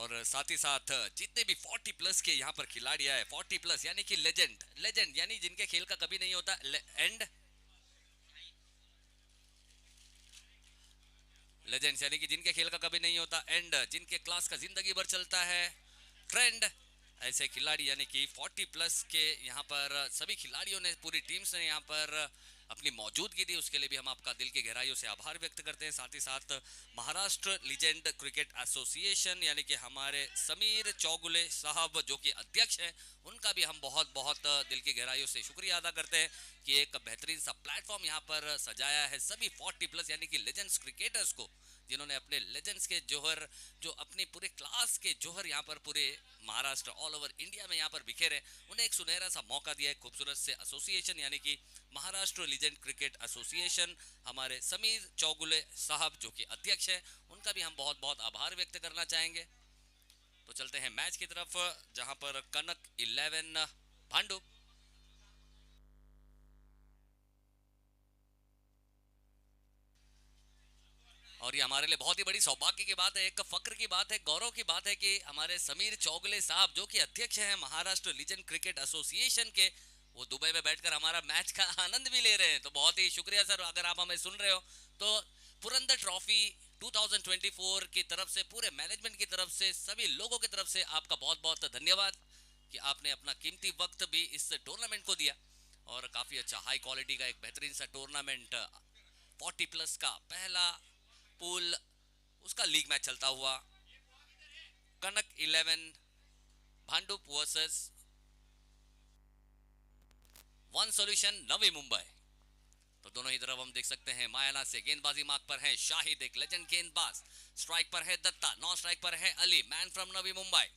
और साथ ही साथ जितने भी 40 प्लस के यहाँ पर खिलाड़ी आए, 40 प्लस यानी कि लेजेंड, लेजेंड यानी जिनके खेल का कभी नहीं होता एंड, लेजेंड्स यानी कि जिनके खेल का कभी नहीं होता एंड, जिनके क्लास का जिंदगी भर चलता है ट्रेंड, ऐसे खिलाड़ी यानी कि 40 प्लस के यहाँ पर सभी खिलाड़ियों ने, पूरी टीम्स ने यहाँ पर अपनी मौजूदगी दी, उसके लिए भी हम आपका दिल की गहराइयों से आभार व्यक्त करते हैं। साथ ही साथ महाराष्ट्र लीजेंड क्रिकेट एसोसिएशन यानी कि हमारे समीर चौगुले साहब जो कि अध्यक्ष हैं, उनका भी हम बहुत बहुत दिल की गहराइयों से शुक्रिया अदा करते हैं कि एक बेहतरीन सा प्लेटफॉर्म यहाँ पर सजाया है सभी 40 प्लस यानी कि लेजेंड्स क्रिकेटर्स को, जिन्होंने अपने लेजेंड्स के जोहर, जो अपने पूरे क्लास के जोहर यहाँ पर पूरे महाराष्ट्र ऑल ओवर इंडिया में यहाँ पर बिखेरे, उन्हें एक सुनहरा सा मौका दिया है खूबसूरत से एसोसिएशन यानी कि महाराष्ट्र लीजेंड क्रिकेट एसोसिएशन। हमारे समीर चौगुले साहब जो कि अध्यक्ष है, उनका भी हम बहुत बहुत आभार व्यक्त करना चाहेंगे। तो चलते हैं मैच की तरफ, जहां पर कनक 11 भांडुप और ये हमारे लिए बहुत ही बड़ी सौभाग्य की बात है, एक फक्र की बात है, गौरव की बात है कि हमारे समीर चौगले साहब जो कि अध्यक्ष हैं महाराष्ट्र लीजेंड क्रिकेट एसोसिएशन के, वो दुबई में बैठकर हमारा मैच का आनंद भी ले रहे हैं। तो बहुत ही शुक्रिया सर, अगर आप हमें सुन रहे हो तो पुरंदर ट्रॉफी 2024 की तरफ से, पूरे मैनेजमेंट की तरफ से, सभी लोगों की तरफ से आपका बहुत बहुत धन्यवाद कि आपने अपना कीमती वक्त भी इस टूर्नामेंट को दिया। और काफी अच्छा हाई क्वालिटी का एक बेहतरीन सा टूर्नामेंट, 40 प्लस का पहला पूल, उसका लीग मैच चलता हुआ, कनक 11 Bhandup versus one solution Navi Mumbai. तो दोनों ही तरफ हम देख सकते हैं मायाना से गेंदबाजी मार्क पर है शाहिद, एक लेजेंड गेंदबाज, स्ट्राइक पर है दत्ता, नॉन स्ट्राइक पर है अली, मैन फ्रॉम नवी मुंबई।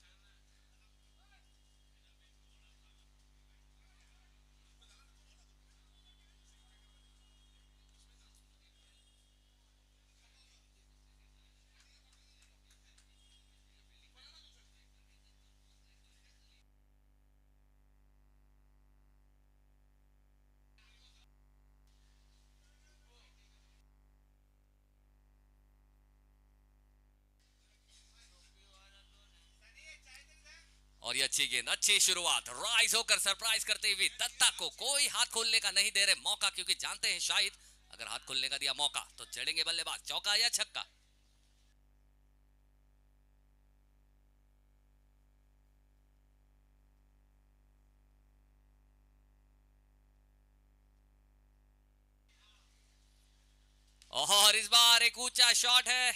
और ये अच्छी गेंद, अच्छी शुरुआत, राइज होकर सरप्राइज करते हुए दत्ता को कोई हाथ खोलने का नहीं दे रहे मौका, क्योंकि जानते हैं शायद अगर हाथ खोलने का दिया मौका तो चढ़ेंगे बल्लेबाज, चौका या छक्का। और इस बार एक ऊंचा शॉट है,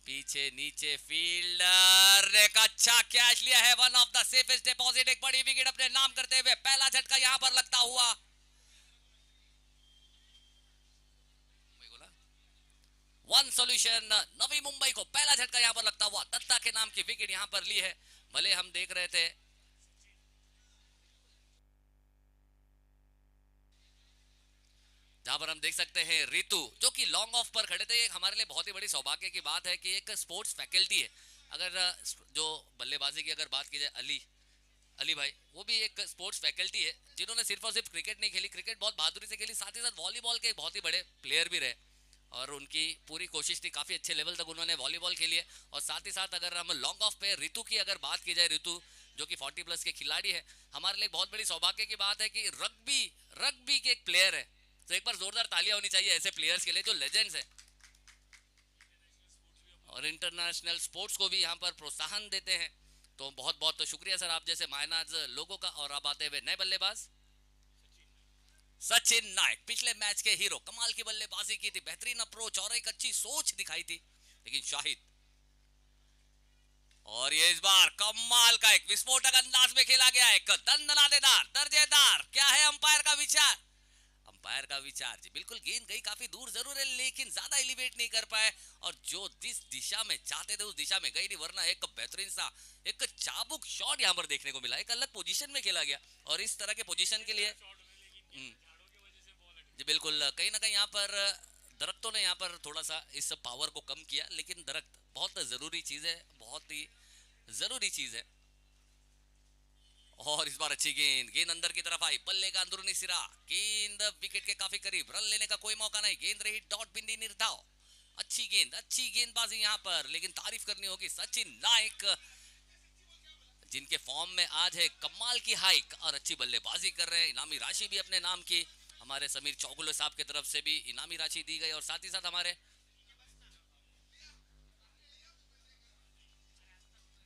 पीछे नीचे फील्डर ने एक अच्छा कैच लिया है, one of the safest deposit, एक बड़ी विकेट अपने नाम करते हुए पहला झटका यहां पर लगता हुआ। वन सॉल्यूशन नवी मुंबई को पहला झटका यहां पर लगता हुआ, दत्ता के नाम की विकेट यहां पर ली है। भले हम देख रहे थे, जहां पर हम देख सकते हैं रितु जो कि लॉन्ग ऑफ पर खड़े थे। हमारे लिए बहुत ही बड़ी सौभाग्य की बात है कि एक स्पोर्ट्स फैकल्टी है, अगर जो बल्लेबाजी की अगर बात की जाए, अली, अली भाई, वो भी एक स्पोर्ट्स फैकल्टी है, जिन्होंने सिर्फ और सिर्फ क्रिकेट नहीं खेली, क्रिकेट बहुत बहादुरी से खेली, साथ ही साथ वॉलीबॉल के बहुत ही बड़े प्लेयर भी रहे, और उनकी पूरी कोशिश थी, काफी अच्छे लेवल तक उन्होंने वॉलीबॉल खेली है। और साथ ही साथ अगर हम लॉन्ग ऑफ पे रितु की अगर बात की जाए, रितु जो कि 40 प्लस के खिलाड़ी है, हमारे लिए बहुत बड़ी सौभाग्य की बात है कि रग्बी, रग्बी के एक प्लेयर है। तो एक बार जोरदार तालियां होनी चाहिए ऐसे प्लेयर्स के लिए जो लेजेंड्स है और इंटरनेशनल स्पोर्ट्स को भी यहाँ पर प्रोत्साहन देते हैं। तो बहुत बहुत तो शुक्रिया सर आप जैसे मायनाज लोगों का। और अब आते हुए नए बल्लेबाज सचिन नायक, पिछले मैच के हीरो, कमाल की बल्लेबाजी की थी, बेहतरीन अप्रोच और एक अच्छी सोच दिखाई थी, लेकिन शाहिद, और ये इस बार कमाल का एक विस्फोटक अंदाज में खेला गया, एक दंदनादेदार दर्जेदार, क्या है अंपायर का विचार, अंपायर का विचार जी बिल्कुल, गेंद गई काफी दूर जरूर है लेकिन ज्यादा एलिवेट नहीं कर पाए, और जो जिस दिशा में चाहते थे उस दिशा में गई नहीं, वरना एक बेहतरीन सा एक चाबुक शॉट यहां पर देखने को मिला, एक अलग पोजीशन में खेला गया। और इस तरह के पोजीशन के लिए जी बिल्कुल, कहीं ना कहीं यहाँ पर दरख्तों ने यहाँ पर थोड़ा सा इस पावर को कम किया, लेकिन दरख्त बहुत जरूरी चीज है, बहुत ही जरूरी चीज है। और इस बार अच्छी गेंद, गेंद अंदर की तरफ आई, बल्ले का अंदरूनी सिरा, गेंद विकेट के काफी करीब, रन लेने का कोई मौका नहीं, गेंद रही डॉट बिंदी निर्धाव, अच्छी गेंदबाजी यहाँ पर, लेकिन तारीफ करनी होगी सचिन नायक, जिनके फॉर्म में आज है कमाल की हाइक और अच्छी बल्लेबाजी कर रहे हैं। इनामी राशि भी अपने नाम की हमारे समीर चौगुले साहब की तरफ से भी इनामी राशि दी गई, और साथ ही साथ हमारे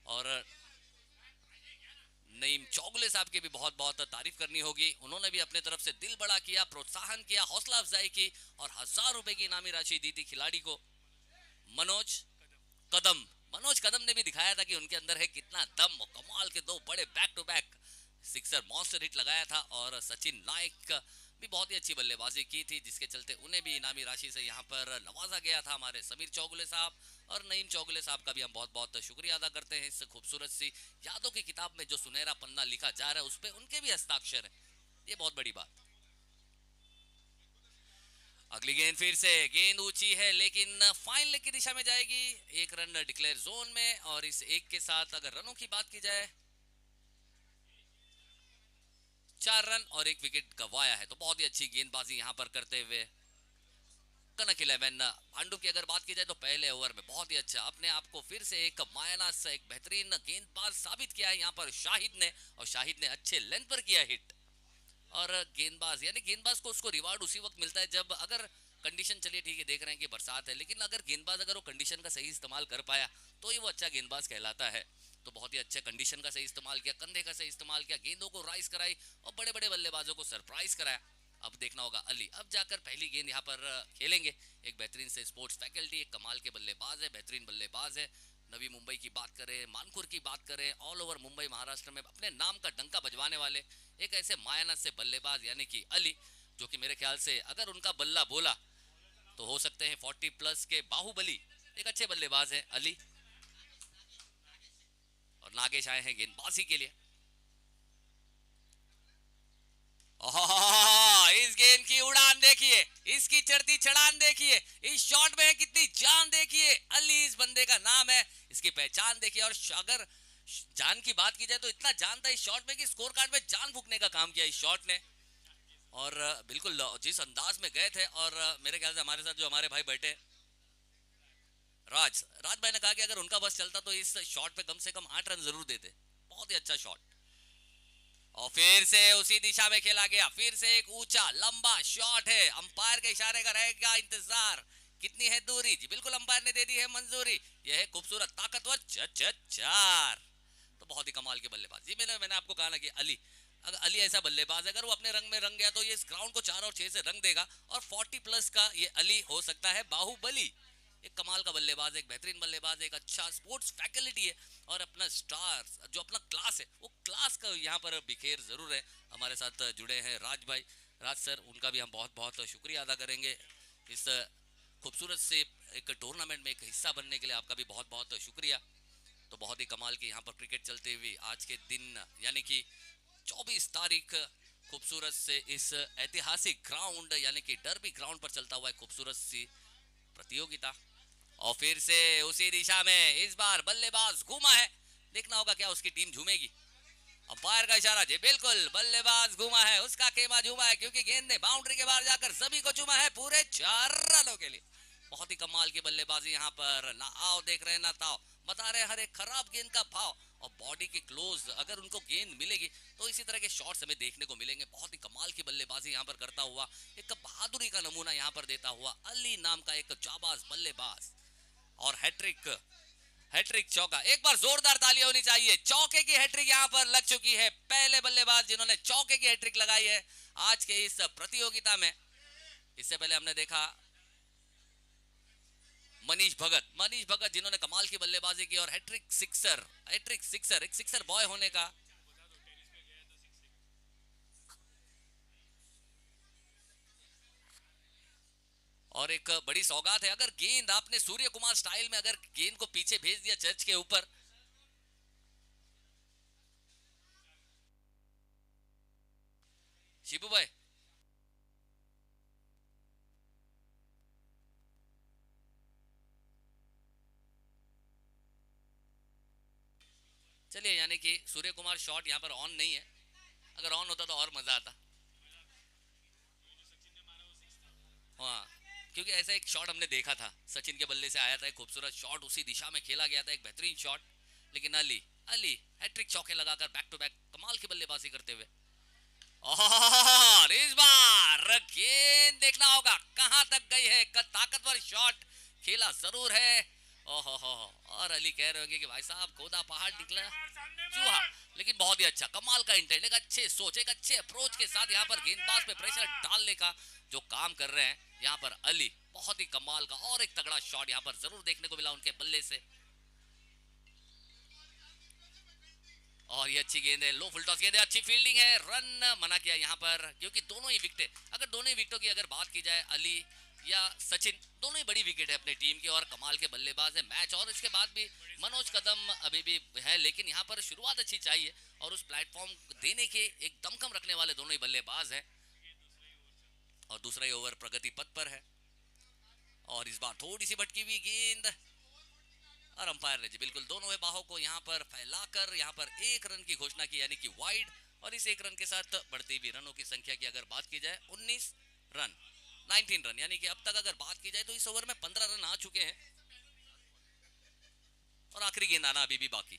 और नईम चौगुले साहब की भी बहुत बहुत तारीफ करनी होगी। उन्होंने भी अपने तरफ से दिल बड़ा किया, प्रोत्साहन किया, हौसला अफजाई की और 1000 रुपए की इनामी राशि दी थी खिलाड़ी को। मनोज कदम मनोज कदम ने भी दिखाया था कि उनके अंदर है कितना दम, और कमाल के दो बड़े back to back sixer monster hit लगाया था। और सचिन नायक भी बहुत ही अच्छी बल्लेबाजी की थी, जिसके चलते उन्हें भी इनामी राशि से यहाँ पर नवाजा गया था। हमारे समीर चौगुले साहब और नईम चौगुले साहब का भी हम बहुत बहुत शुक्रिया अदा करते हैं। इस खूबसूरत सी यादों की किताब में जो सुनहरा पन्ना लिखा जा रहा है, उस पर उनके भी हस्ताक्षर है, ये बहुत बड़ी बात। अगली गेंद फिर से, गेंद ऊंची है लेकिन फाइन लेग की दिशा में जाएगी। 1 रन डिक्लेयर जोन में, और इस एक के साथ अगर रनों की बात की जाए 4 रन और 1 विकेट गंवाया है। तो बहुत ही अच्छी गेंदबाजी यहां पर करते हुए कनक 11 पांडु की अगर बात की जाए तो पहले ओवर में बहुत ही अच्छा अपने आप को फिर से एक मायना से एक बेहतरीन गेंदबाज साबित किया है यहाँ पर शाहिद ने, और शाहिद ने अच्छे लेंथ पर किया हिट। और गेंदबाज यानी गेंदबाज को उसको रिवार्ड उसी वक्त मिलता है जब अगर कंडीशन, चलिए ठीक है देख रहे हैं कि बरसात है, लेकिन अगर गेंदबाज अगर वो कंडीशन का सही इस्तेमाल कर पाया तो ही वो अच्छा गेंदबाज कहलाता है। तो बहुत ही अच्छे कंडीशन का सही इस्तेमाल किया, कंधे का सही इस्तेमाल किया, गेंदों को राइज कराई और बड़े बड़े बल्लेबाजों को सरप्राइज कराया। अब देखना होगा अली, अब जाकर पहली गेंद यहाँ पर खेलेंगे। एक बेहतरीन से स्पोर्ट्स फैकल्टी, एक कमाल के बल्लेबाज है, बेहतरीन बल्लेबाज है। नवी मुंबई की बात करें, मानपुर की बात करें, ऑल ओवर मुंबई महाराष्ट्र में अपने नाम का डंका बजवाने वाले एक ऐसे मायानत से बल्लेबाज यानी कि अली, जो कि मेरे ख्याल से अगर उनका बल्ला बोला तो हो सकते हैं 40+ के बाहुबली। एक अच्छे बल्लेबाज हैं अली। और नागेश आए हैं गेंदबाजी के लिए। इस गेंद की उड़ान देखिए, इसकी चढ़ती चढ़ान देखिए, इस शॉट में कितनी जान देखिए। अली इस बंदे का नाम है, इसकी पहचान देखिए। और अगर जान की बात की जाए तो इतना जान था इस शॉट में कि स्कोर कार्ड में जान फूकने का काम किया इस शॉट ने। और बिल्कुल जिस अंदाज में गए थे, और मेरे ख्याल से हमारे साथ जो हमारे भाई बैठे राज भाई ने कहा कि अगर उनका बस चलता तो इस शॉट पे कम से कम 8 रन जरूर देते। बहुत ही अच्छा शॉट, और फिर से उसी दिशा में खेला गया। फिर से एक ऊंचा लंबा शॉट है, अंपायर के इशारे का रहेगा इंतजार। कितनी है दूरी? जी बिल्कुल, अंपायर ने दे दी है मंजूरी। यह है खूबसूरत ताकतवर चार। तो बहुत ही कमाल के बल्लेबाज जी। मैंने आपको कहा ना कि अली, अगर अली ऐसा बल्लेबाज है, अगर वो अपने रंग में रंग गया तो ये इस ग्राउंड को 4 और 6 से रंग देगा। और 40+ का ये अली हो सकता है बाहुबली। एक कमाल का बल्लेबाज, एक बेहतरीन बल्लेबाज, एक अच्छा स्पोर्ट्स फैकल्टी है, और अपना स्टार जो अपना क्लास है वो क्लास का यहाँ पर बिखेर जरूर है। हमारे साथ जुड़े हैं राज भाई, राज सर, उनका भी हम बहुत बहुत शुक्रिया अदा करेंगे इस खूबसूरत से एक टूर्नामेंट में एक हिस्सा बनने के लिए। आपका भी बहुत बहुत शुक्रिया। तो बहुत ही कमाल की यहाँ पर क्रिकेट चलते हुए आज के दिन यानी कि 24 तारीख खूबसूरत से इस ऐतिहासिक ग्राउंड यानी कि डर्बी ग्राउंड पर चलता हुआ एक खूबसूरत सी प्रतियोगिता। और फिर से उसी दिशा में इस बार बल्लेबाज घूमा है, देखना होगा क्या उसकी टीम झूमेगी। अंपायर का इशारा, जी बिल्कुल, बल्लेबाज घूमा है, उसका खेमा झूमा है, क्योंकि गेंद ने बाउंड्री के बाहर जाकर सभी को चूमा है पूरे 4 रनों के लिए। बहुत ही कमाल की बल्लेबाजी यहाँ पर। ना आओ देख रहे हैं ना ताओ, बता रहे हैं हर एक खराब गेंद का भाव। और बॉडी के क्लोज अगर उनको गेंद मिलेगी तो इसी तरह के शॉट्स हमें देखने को मिलेंगे। बहुत ही कमाल की बल्लेबाजी यहाँ पर करता हुआ, एक बहादुरी का नमूना यहाँ पर देता हुआ अली नाम का एक जाबाज बल्लेबाज। और हैट्रिक, हैट्रिक चौका, एक बार जोरदार तालियां होनी चाहिए। चौके की हैट्रिक यहां पर लग चुकी है, पहले बल्लेबाज जिन्होंने चौके की हैट्रिक लगाई है आज के इस प्रतियोगिता में। इससे पहले हमने देखा मनीष भगत जिन्होंने कमाल की बल्लेबाजी की और हैट्रिक सिक्सर, एक सिक्सर बॉय होने का। और एक बड़ी सौगात है, अगर गेंद आपने सूर्य कुमार स्टाइल में अगर गेंद को पीछे भेज दिया चर्च के ऊपर। शिबू भाई, चलिए, यानी कि सूर्य कुमार शॉट यहाँ पर ऑन नहीं है, अगर ऑन होता तो और मजा आता। हाँ, क्योंकि ऐसा एक शॉट हमने देखा था, सचिन के बल्ले से आया था एक खूबसूरत शॉट, उसी दिशा में खेला गया था, एक बेहतरीन शॉट, लेकिन अली अली हैट्रिक चौके लगाकर बैक टू बैक कमाल की बल्लेबाजी करते हुए। और इस बार गेंद देखना होगा कहां तक गई है, ताकतवर शॉट खेला जरूर है। ओहो हो, और अली कह रहे होंगे कि भाई साहब खोदा पहाड़ निकला चूहा, लेकिन बहुत ही अच्छा कमाल का इंटेंट, एक अच्छे सोच, एक अच्छे अप्रोच के साथ यहाँ पर गेंदबाज पे प्रेशर डालने का जो काम कर रहे हैं यहाँ पर अली, बहुत ही कमाल का और एक तगड़ा शॉट यहाँ पर जरूर देखने को मिला उनके बल्ले से। और ये अच्छी गेंद है, लो फुल टॉस गेंद है, अच्छी फील्डिंग है, रन मना किया यहाँ पर, क्योंकि दोनों ही विकेट, अगर दोनों ही विकेटों की अगर बात की जाए, अली या सचिन दोनों ही बड़ी विकेट है अपनी टीम की और कमाल के बल्लेबाज है मैच, और इसके बाद भी मनोज कदम अभी भी है, लेकिन यहाँ पर शुरुआत अच्छी चाहिए और उस प्लेटफॉर्म देने के एक दमखम रखने वाले दोनों ही बल्लेबाज हैं। और दूसरा ही ओवर प्रगति पथ पर है, और इस बार थोड़ी सी भटकी हुई गेंद, और अंपायर ने जी बिल्कुल दोनों बाहों को यहाँ पर फैलाकर यहाँ पर एक रन की घोषणा की, यानी कि वाइड, और इस एक रन के साथ बढ़ती हुई रनों की संख्या की अगर बात की जाए 19 रन, 19 रन, यानी कि अब तक अगर बात की जाए तो इस ओवर में 15 रन आ चुके हैं और आखिरी गेंद आना अभी भी बाकी।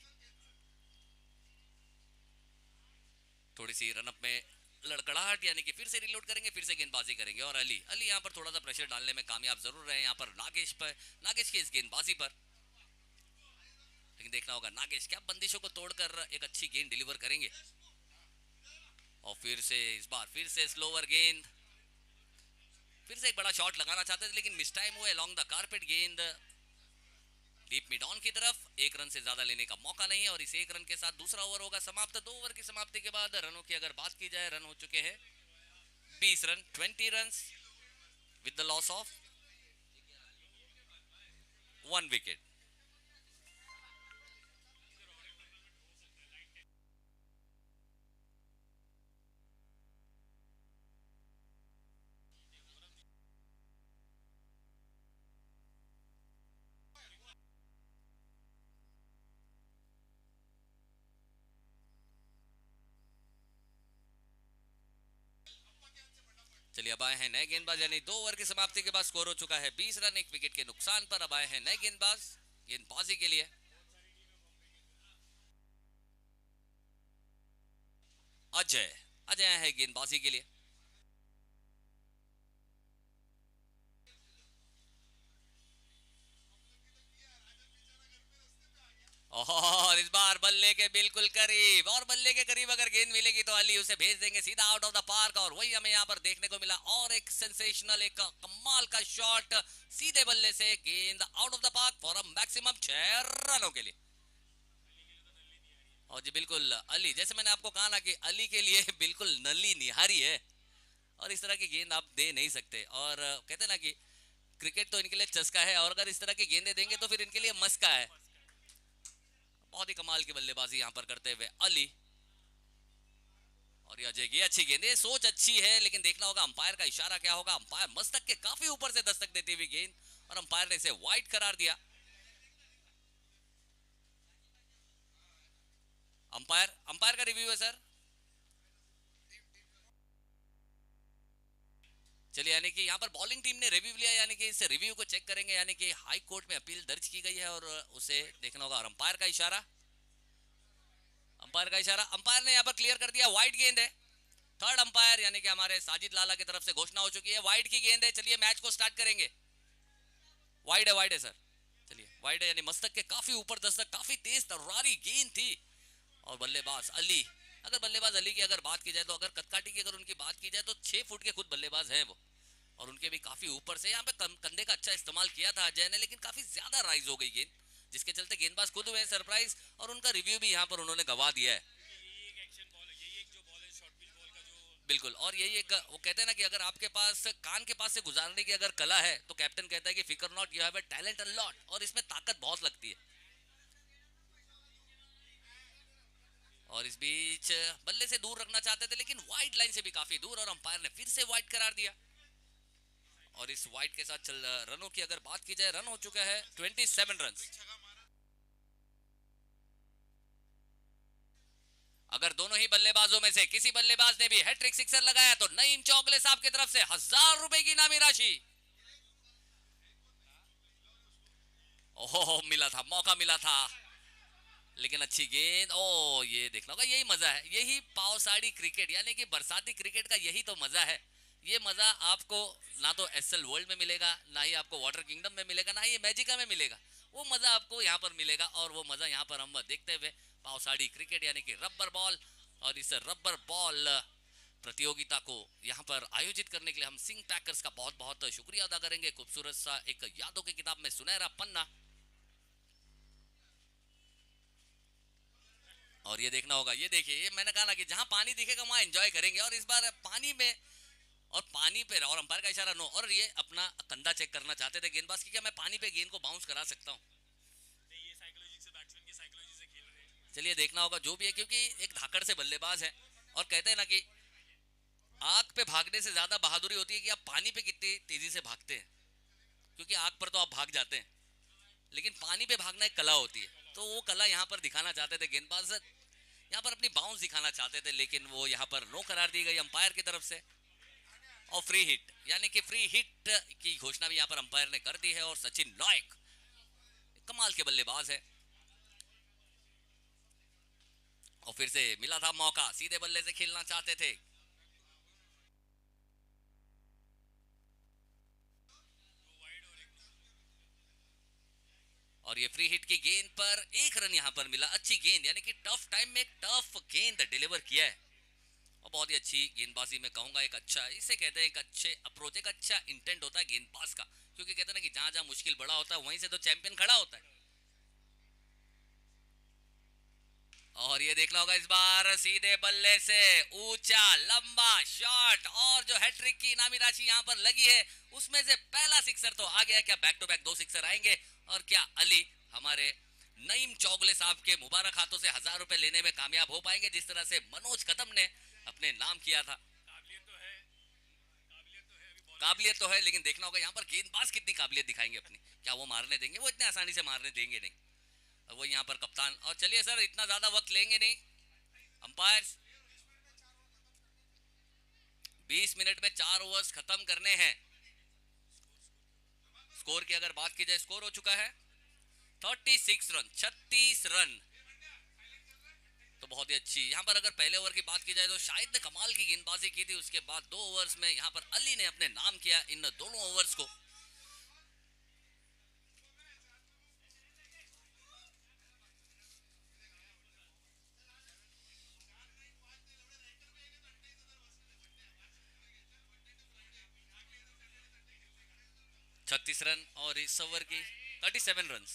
थोड़ी सी रनअप में लड़खड़ाहट, यानी कि फिर से रिलोड करेंगे, फिर से गेंदबाजी करेंगे, और अली अली यहाँ पर थोड़ा सा प्रेशर डालने में कामयाब जरूर रहे यहाँ पर नागेश पर, नागेश की इस गेंदबाजी पर, लेकिन देखना होगा नागेश क्या बंदिशों को तोड़कर एक अच्छी गेंद डिलीवर करेंगे। और फिर से इस बार फिर से स्लोवर गेंद, फिर से एक बड़ा शॉट लगाना चाहते थे लेकिन मिस टाइम हुए लॉन्ग द कारपेट, गेंद डीप मिड ऑन की तरफ, एक रन से ज्यादा लेने का मौका नहीं है, और इस एक रन के साथ दूसरा ओवर होगा समाप्त। 2 ओवर की समाप्ति के बाद रनों की अगर बात की जाए, रन हो चुके हैं 20 run, 20 run with the loss of 1 wicket. चलिए अब आए हैं नए गेंदबाज, यानी 2 ओवर की समाप्ति के बाद स्कोर हो चुका है 20 रन, 1 विकेट के नुकसान पर। अब आए हैं नए गेंदबाज गेंदबाजी के लिए। अजय अजय आए हैं गेंदबाजी के लिए। और इस बार बल्ले के बिल्कुल करीब, और बल्ले के करीब अगर गेंद मिलेगी तो अली उसे भेज देंगे सीधा आउट ऑफ द पार्क, और वही हमें यहाँ पर देखने को मिला, और एक सेंसेशनल, एक कमाल का शॉट सीधे बल्ले से, गेंद out of the park for a maximum 6 रनों के लिए। और जी बिल्कुल अली, जैसे मैंने आपको कहा ना कि अली के लिए बिल्कुल नली निहारी है, और इस तरह की गेंद आप दे नहीं सकते, और कहते ना कि क्रिकेट तो इनके लिए चस्का है, और अगर इस तरह की गेंदें देंगे तो फिर इनके लिए मस्का है। बहुत ही कमाल की बल्लेबाजी यहां पर करते हुए अली, और ये अजय की अच्छी गेंद, ये सोच अच्छी है, लेकिन देखना होगा अंपायर का इशारा क्या होगा। अंपायर मस्तक के काफी ऊपर से दस्तक देती हुई गेंद, और अंपायर ने इसे वाइड करार दिया। अंपायर अंपायर का रिव्यू है सर। चलिए, यानी कि यहाँ पर बॉलिंग टीम ने रिव्यू लिया, यानी कि इस रिव्यू को चेक करेंगे, यानी कि हाई कोर्ट में अपील दर्ज की गई है और उसे देखना होगा। और अंपायर का इशारा, अंपायर का इशारा, अंपायर ने यहाँ पर क्लियर कर दिया, वाइड गेंद है। थर्ड अंपायर यानी कि हमारे साजिद लाला की तरफ से घोषणा हो चुकी है, वाइड की गेंद है। चलिए मैच को स्टार्ट करेंगे। वाइड है सर। चलिए वाइड है, यानी मस्तक के काफी ऊपर दस्तक, काफी तेज तर्रारी गेंद थी। और बल्लेबाज अली, अगर बल्लेबाज अली की अगर बात की जाए तो, अगर कदकाठी की अगर उनकी बात की जाए तो 6 फुट के खुद बल्लेबाज हैं वो, और उनके भी काफी ऊपर से यहाँ पे कंधे का अच्छा इस्तेमाल किया था अजय ने, लेकिन काफी ज्यादा राइज हो गई गेंद, जिसके चलते गेंदबाज खुद हुए सरप्राइज, और उनका रिव्यू भी यहाँ पर उन्होंने गवा दिया है। बिल्कुल, और यही एक वो कहते हैं ना कि अगर आपके पास कान के पास से गुजारने की अगर कला है तो कैप्टन कहता है कि फिकर not, you have a talent a lot, और इसमें ताकत बहुत लगती है। और इस बीच बल्ले से दूर रखना चाहते थे, लेकिन वाइड लाइन से भी काफी दूर, और अंपायर ने फिर से वाइड करार दिया। और इस वाइड के साथ चल रनों की अगर बात की जाए, रन हो चुका है 27 रन। अगर दोनों ही बल्लेबाजों में से किसी बल्लेबाज ने भी हैट्रिक सिक्सर लगाया तो नईम चौगले साहब की तरफ से 1000 रुपए की इनामी राशि। ओहो, मिला था, मौका मिला था, लेकिन अच्छी गेंद। ओ, ये देखना होगा, यही मजा है, यही पावसाड़ी क्रिकेट यानी कि बरसाती क्रिकेट का यही तो मजा है। ये मजा आपको ना तो एसएल वर्ल्ड में मिलेगा, ना ही आपको वाटर किंगडम में मिलेगा, ना ही मैजिका में मिलेगा। वो मजा आपको यहाँ पर मिलेगा, और वो मजा यहाँ पर हम देखते हुए पावसाड़ी क्रिकेट यानी कि रबर बॉल। और इस रबर बॉल प्रतियोगिता को यहाँ पर आयोजित करने के लिए हम सिंह पैकर्स का बहुत बहुत शुक्रिया अदा करेंगे। खूबसूरत सा एक यादों की किताब में सुनहरा पन्ना। और ये देखना होगा, ये देखिए, ये मैंने कहा ना कि जहां पानी दिखेगा वहां एंजॉय करेंगे, और इस बार पानी में, और पानी पे, और अंपायर का इशारा नो, और ये अपना कंधा चेक करना चाहते थे गेंदबाज की, क्या मैं पानी पे गेंद को बाउंस करा सकता हूँ। चलिए देखना होगा जो भी है, क्योंकि एक धाकड़ से बल्लेबाज है, और कहते हैं ना कि आग पे भागने से ज्यादा बहादुरी होती है कि आप पानी पे कितनी तेजी से भागते हैं, क्योंकि आग पर तो आप भाग जाते हैं, लेकिन पानी पे भागना एक कला होती है। तो वो कला यहाँ पर दिखाना चाहते थे गेंदबाज, यहाँ पर अपनी बाउंस दिखाना चाहते थे, लेकिन वो यहाँ पर नो करार दी गई अंपायर की तरफ से। और फ्री हिट यानी कि फ्री हिट की घोषणा भी यहाँ पर अंपायर ने कर दी है, और सचिन नायक कमाल के बल्लेबाज है। और फिर से मिला था मौका, सीधे बल्ले से खेलना चाहते थे। और ये फ्री हिट की गेंद पर एक रन यहाँ पर मिला। अच्छी गेंद यानी कि टफ टाइम में एक टफ गेंद डिलीवर किया है, और बहुत ही अच्छी गेंदबाजी में कहूंगा, एक अच्छा, इसे कहते हैं एक अच्छे अप्रोच, एक अच्छा इंटेंट होता है गेंदबाज का, क्योंकि कहते हैं ना कि जहां जहां मुश्किल बड़ा होता है वहीं से तो चैंपियन खड़ा होता है। और ये देखना होगा, इस बार सीधे बल्ले से ऊंचा लंबा शॉट, और जो हैट्रिक की इनामी राशि यहां पर लगी है उसमें से पहला सिक्सर तो आ गया। क्या बैक टू बैक 2 सिक्सर आएंगे, और क्या अली हमारे नईम चौगले साहब के मुबारक हाथों से 1000 रुपए लेने में कामयाब हो पाएंगे, जिस तरह से मनोज कदम ने अपने नाम किया था। काबिलियत तो है, लेकिन देखना होगा यहाँ पर गेंदबाज कितनी काबिलियत दिखाएंगे अपनी, क्या वो मारने देंगे, वो इतने आसानी से मारने देंगे नहीं। वो यहाँ पर कप्तान, और चलिए सर इतना ज्यादा वक्त लेंगे नहीं अंपायर, 20 मिनट में 4 ओवर्स खत्म करने हैं। स्कोर की अगर बात की जाए, स्कोर हो चुका है 36 रन, 36 रन। तो बहुत ही अच्छी यहाँ पर अगर पहले ओवर की बात की जाए तो शाहिद ने कमाल की गेंदबाजी की थी, उसके बाद 2 ओवर्स में यहाँ पर अली ने अपने नाम किया इन दोनों ओवर्स को। छत्तीस रन, और इस ओवर की 37 रन।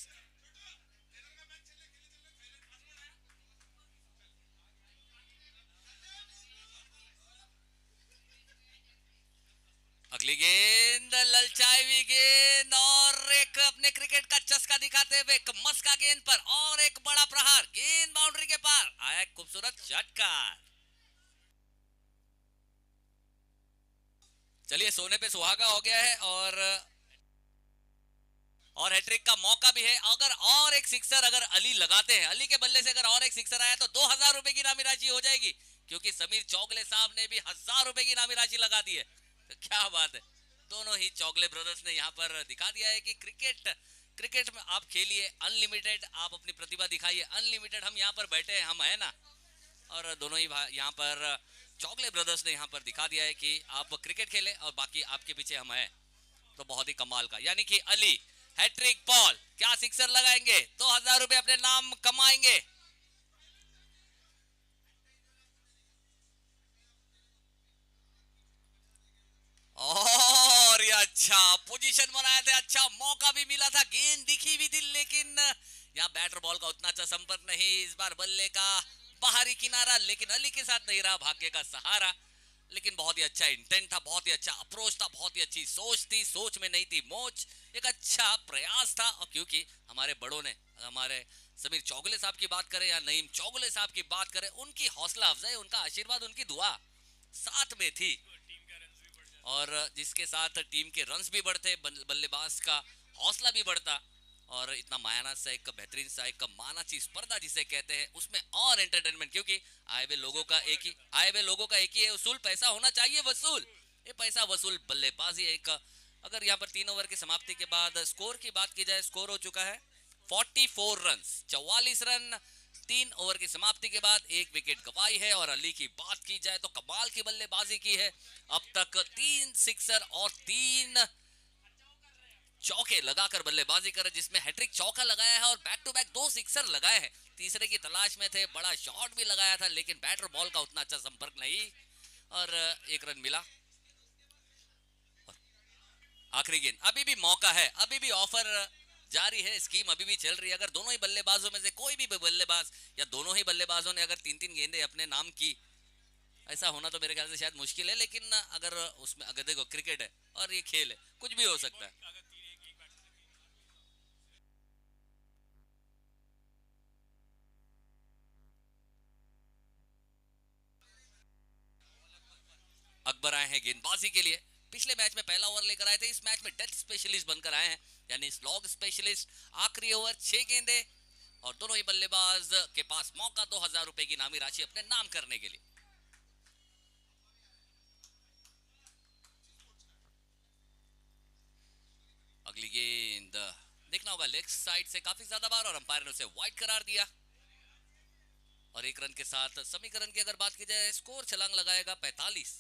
अगली गेंद ललचाई हुई गेंद, और एक अपने क्रिकेट का चस्का दिखाते हुए एक मस्का गेंद पर, और एक बड़ा प्रहार, गेंद बाउंड्री के पार आया, खूबसूरत षटकार। चलिए सोने पे सुहागा हो गया है, और हैट्रिक का मौका भी है। अगर और एक सिक्सर अगर अली लगाते हैं, अली के बल्ले से अगर और एक सिक्सर आया तो 2000 रुपए की इनामी राशि हो जाएगी, क्योंकि समीर चौगले साहब ने भी 1000 रुपए की इनामी राशि लगा दी है। तो क्या बात है, दोनों ही चौगले ब्रदर्स ने यहाँ पर दिखा दिया है कि क्रिकेट, क्रिकेट में आप खेलिए अनलिमिटेड, आप अपनी प्रतिभा दिखाइए अनलिमिटेड, हम यहाँ पर बैठे हैं, हम है ना। और दोनों ही यहाँ पर चौगले ब्रदर्स ने यहाँ पर दिखा दिया है कि आप क्रिकेट खेलें और बाकी आपके पीछे हम हैं। तो बहुत ही कमाल का, यानी कि अली हैट्रिक बॉल, क्या सिक्सर लगाएंगे, 2000 रुपए अपने नाम कमाएंगे। और ये अच्छा पोजीशन बनाया था, अच्छा मौका भी मिला था, गेंद दिखी भी थी, लेकिन यहाँ बैटर बॉल का उतना अच्छा संपर्क नहीं। इस बार बल्ले का बाहरी किनारा, लेकिन अली के साथ नहीं रहा भाग्य का सहारा। लेकिन बहुत ही अच्छा इंटेंट था, बहुत ही अच्छा अप्रोच था, बहुत ही अच्छी सोच थी, सोच में नहीं थी मोच, एक अच्छा प्रयास था। और क्योंकि हमारे बड़ों ने, हमारे समीर चौगले साहब की बात करें या नईम चौगले साहब की बात करें, उनकी हौसला अफजाई, उनका आशीर्वाद, उनकी दुआ साथ में थी, और जिसके साथ टीम के रन्स भी बढ़ते, बल्लेबाज का हौसला भी बढ़ता, और इतना मायाना सा एक बेहतरीन सा एक मानाची स्पर्धा जिसे कहते हैं, उसमें और एंटरटेनमेंट, क्योंकि आए हुए लोगों का एक ही, आए हुए लोगों का एक ही है उसूल, पैसा होना चाहिए वसूल। ये पैसा वसूल बल्लेबाजी एक, अगर यहाँ पर 3 ओवर की समाप्ति के बाद स्कोर की बात की जाए, स्कोर हो चुका है 44 रन, 44 रन 3 ओवर की समाप्ति के बाद, एक विकेट गंवाई है। और अली की बात की जाए तो कमाल की बल्लेबाजी की है। अब तक 3 सिक्सर और 3 चौके लगाकर बल्लेबाजी कर, जिसमें हैट्रिक चौका लगाया है और बैक टू बैक 2 सिक्सर लगाए हैं। तीसरे की तलाश में थे, बड़ा शॉट भी लगाया था, लेकिन बैटर बॉल का उतना अच्छा संपर्क नहीं और 1 रन मिला। आखिरी गेंद, अभी भी मौका है, अभी भी ऑफर जारी है, स्कीम अभी भी चल रही है। अगर दोनों ही बल्लेबाजों में से कोई भी बल्लेबाज या दोनों ही बल्लेबाजों ने अगर 3-3 गेंदें अपने नाम की, ऐसा होना तो मेरे ख्याल से शायद मुश्किल है, लेकिन अगर उसमें, अगर देखो क्रिकेट है और ये खेल है, कुछ भी हो सकता है। अकबर आए हैं गेंदबाजी के लिए। पिछले मैच में पहला ओवर लेकर आए थे, इस मैच में डेथ स्पेशलिस्ट बनकर आए हैं, यानी स्लॉग स्पेशलिस्ट। आखिरी ओवर 6 गेंदे और दोनों ही बल्लेबाज के पास मौका 2000 रुपए की इनामी राशि अपने नाम करने के लिए। अगली गेंद देखना होगा लेग साइड से काफी ज्यादा बार, और अंपायर ने उसे वाइड करार दिया। और 1 रन के साथ समीकरण की अगर बात की जाए, स्कोर छलांग लगाएगा 45।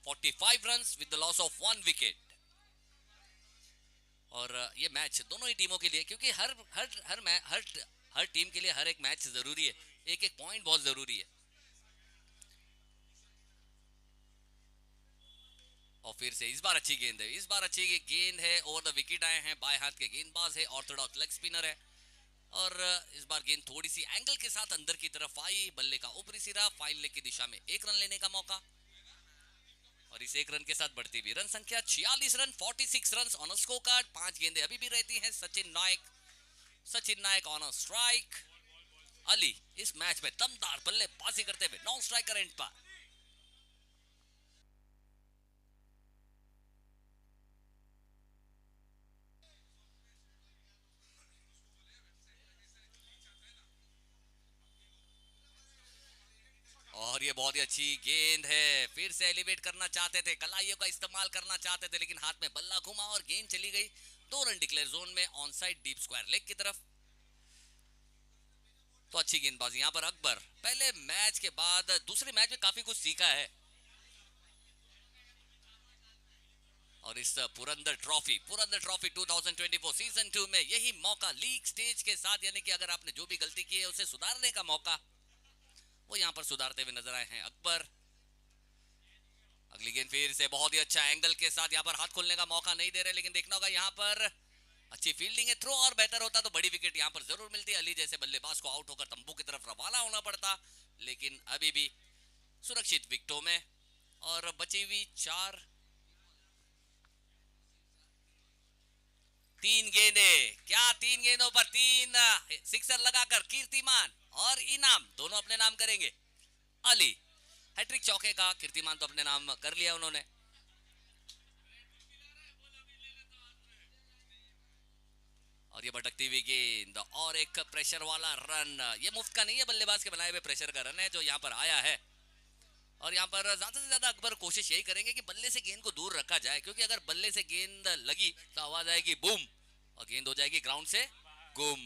45 run with the loss of 1 wicket. और ये मैच दोनों ही टीमों के लिए, क्योंकि हर हर हर मै, हर हर टीम के लिए हर एक मैच जरूरी है, एक एक पॉइंट बहुत जरूरी है। और फिर से इस बार अच्छी गेंद है, इस बार अच्छी गेंद है, ओवर द विकेट आए हैं। बाएं हाथ के गेंदबाज है, ऑर्थोडॉक्स लेग स्पिनर है। और इस बार गेंद थोड़ी सी एंगल के साथ अंदर की तरफ आई, बल्ले का ऊपरी सिरा, फाइन लेग की दिशा में 1 रन लेने का मौका। और इस 1 रन के साथ बढ़ती हुई रन संख्या 46 run, 46 run on score card. 5 गेंदें अभी भी रहती हैं। सचिन नायक ऑन स्ट्राइक। अली इस मैच में दमदार बल्लेबाजी करते हुए नॉन स्ट्राइकर एंड पर। और ये बहुत ही अच्छी गेंद है, फिर से एलिवेट करना चाहते थे, कलाइयों का इस्तेमाल करना चाहते थे, लेकिन हाथ में बल्ला घुमा और गेंद चली गई 2 रन डिक्लेयर जोन में, on side deep square leg की तरफ। तो अच्छी गेंदबाजी यहाँ पर अकबर। पहले मैच के बाद दूसरे मैच में काफी कुछ सीखा है। और इस पुरंदर ट्रॉफी 2024 सीजन 2 में यही मौका लीग स्टेज के साथ, यानी कि अगर आपने जो भी गलती की है उसे सुधारने का मौका, वो यहाँ पर सुधारते हुए नजर आए हैं अकबर। अगली गेंद फिर से बहुत ही अच्छा एंगल के साथ, यहाँ पर हाथ खोलने का मौका नहीं दे रहे, लेकिन देखना होगा यहाँ पर अच्छी फील्डिंग है। थ्रो और बेहतर होता तो बड़ी विकेट यहाँ पर जरूर मिलती। अली जैसे बल्लेबाज को आउट होकर तंबू की तरफ रवाना होना पड़ता, लेकिन अभी भी सुरक्षित विकेटों में। और बची हुई 3 गेंदे, क्या 3 गेंदों पर 3 सिक्सर लगाकर कीर्तिमान और इनाम दोनों अपने नाम करेंगे। अली हैट्रिक चौके का कीर्तिमान तो अपने नाम कर लिया उन्होंने। और ये भटकती हुई गेंद और एक प्रेशर वाला रन, ये मुफ्त का नहीं है, बल्लेबाज के बनाए हुए प्रेशर का रन है जो यहाँ पर आया है। और यहाँ पर ज्यादा से ज्यादा अकबर कोशिश यही करेंगे कि बल्ले से गेंद को दूर रखा जाए, क्योंकि अगर बल्ले से गेंद लगी तो आवाज आएगी बूम और गेंद हो जाएगी ग्राउंड से गुम।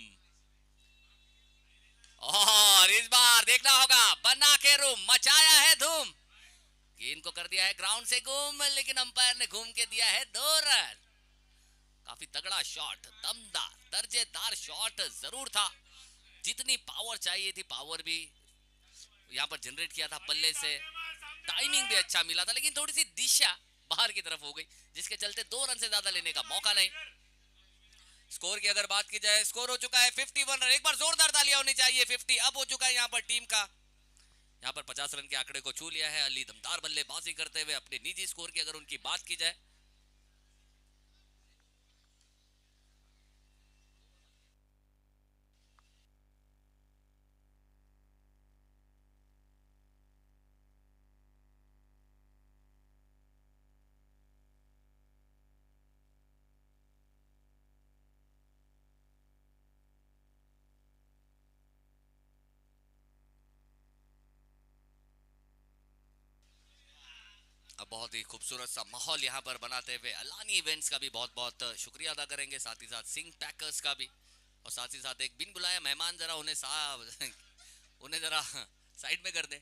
और इस बार देखना होगा, बना के रूम मचाया है धूम, गेंद को कर दिया है ग्राउंड से गुम, लेकिन अंपायर ने घूम के दिया है 2 रन। काफी तगड़ा शॉट, दमदार दर्जेदार शॉट जरूर था। जितनी पावर चाहिए थी पावर भी यहाँ पर जनरेट किया था बल्ले से। टाइमिंग भी अच्छा मिला था, लेकिन थोड़ी सी दिशा बाहर की तरफ हो गई, जिसके चलते 2 रन से ज्यादा लेने का मौका नहीं। स्कोर की अगर बात की जाए, स्कोर हो चुका है 51 रन। एक बार जोरदार तालियां होनी चाहिए। 50 अब हो चुका है यहाँ पर टीम का। यहाँ पर 50 रन के आंकड़े को छू लिया है अली, दमदार बल्लेबाजी करते हुए। अपने निजी स्कोर की अगर उनकी बात की जाए, अब बहुत ही खूबसूरत सा माहौल यहाँ पर बनाते हुए अलानी इवेंट्स का भी बहुत बहुत शुक्रिया अदा करेंगे, साथ ही साथ सिंह पैकर्स का भी, और साथ ही साथ एक बिन बुलाया मेहमान जरा उन्हें उन्हें जरा साइड में कर दे।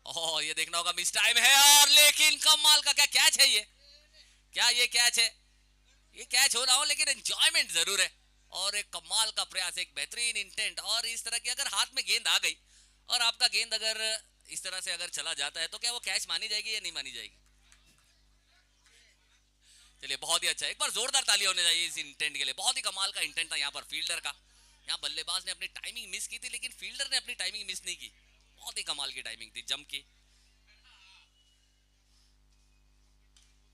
ओह, ये देखना होगा, मिस टाइम है, और लेकिन कमाल का क्या कैच है ये, क्या ये कैच है, ये कैच हो रहा हो लेकिन एंजॉयमेंट जरूर है, और एक कमाल का प्रयास, एक बेहतरीन इंटेंट। और इस तरह की अगर हाथ में गेंद आ गई और आपका गेंद अगर इस तरह से अगर चला जाता है तो क्या वो कैच मानी जाएगी या नहीं मानी जाएगी? चलिए, बहुत ही अच्छा, एक बार जोरदार ताली होने चाहिए इस इंटेंट के लिए, बहुत ही कमाल का इंटेंट था यहाँ पर फील्डर का। यहाँ बल्लेबाज ने अपनी टाइमिंग मिस की थी लेकिन फील्डर ने अपनी टाइमिंग मिस नहीं की, बहुत ही कमाल की टाइमिंग थी, जम की।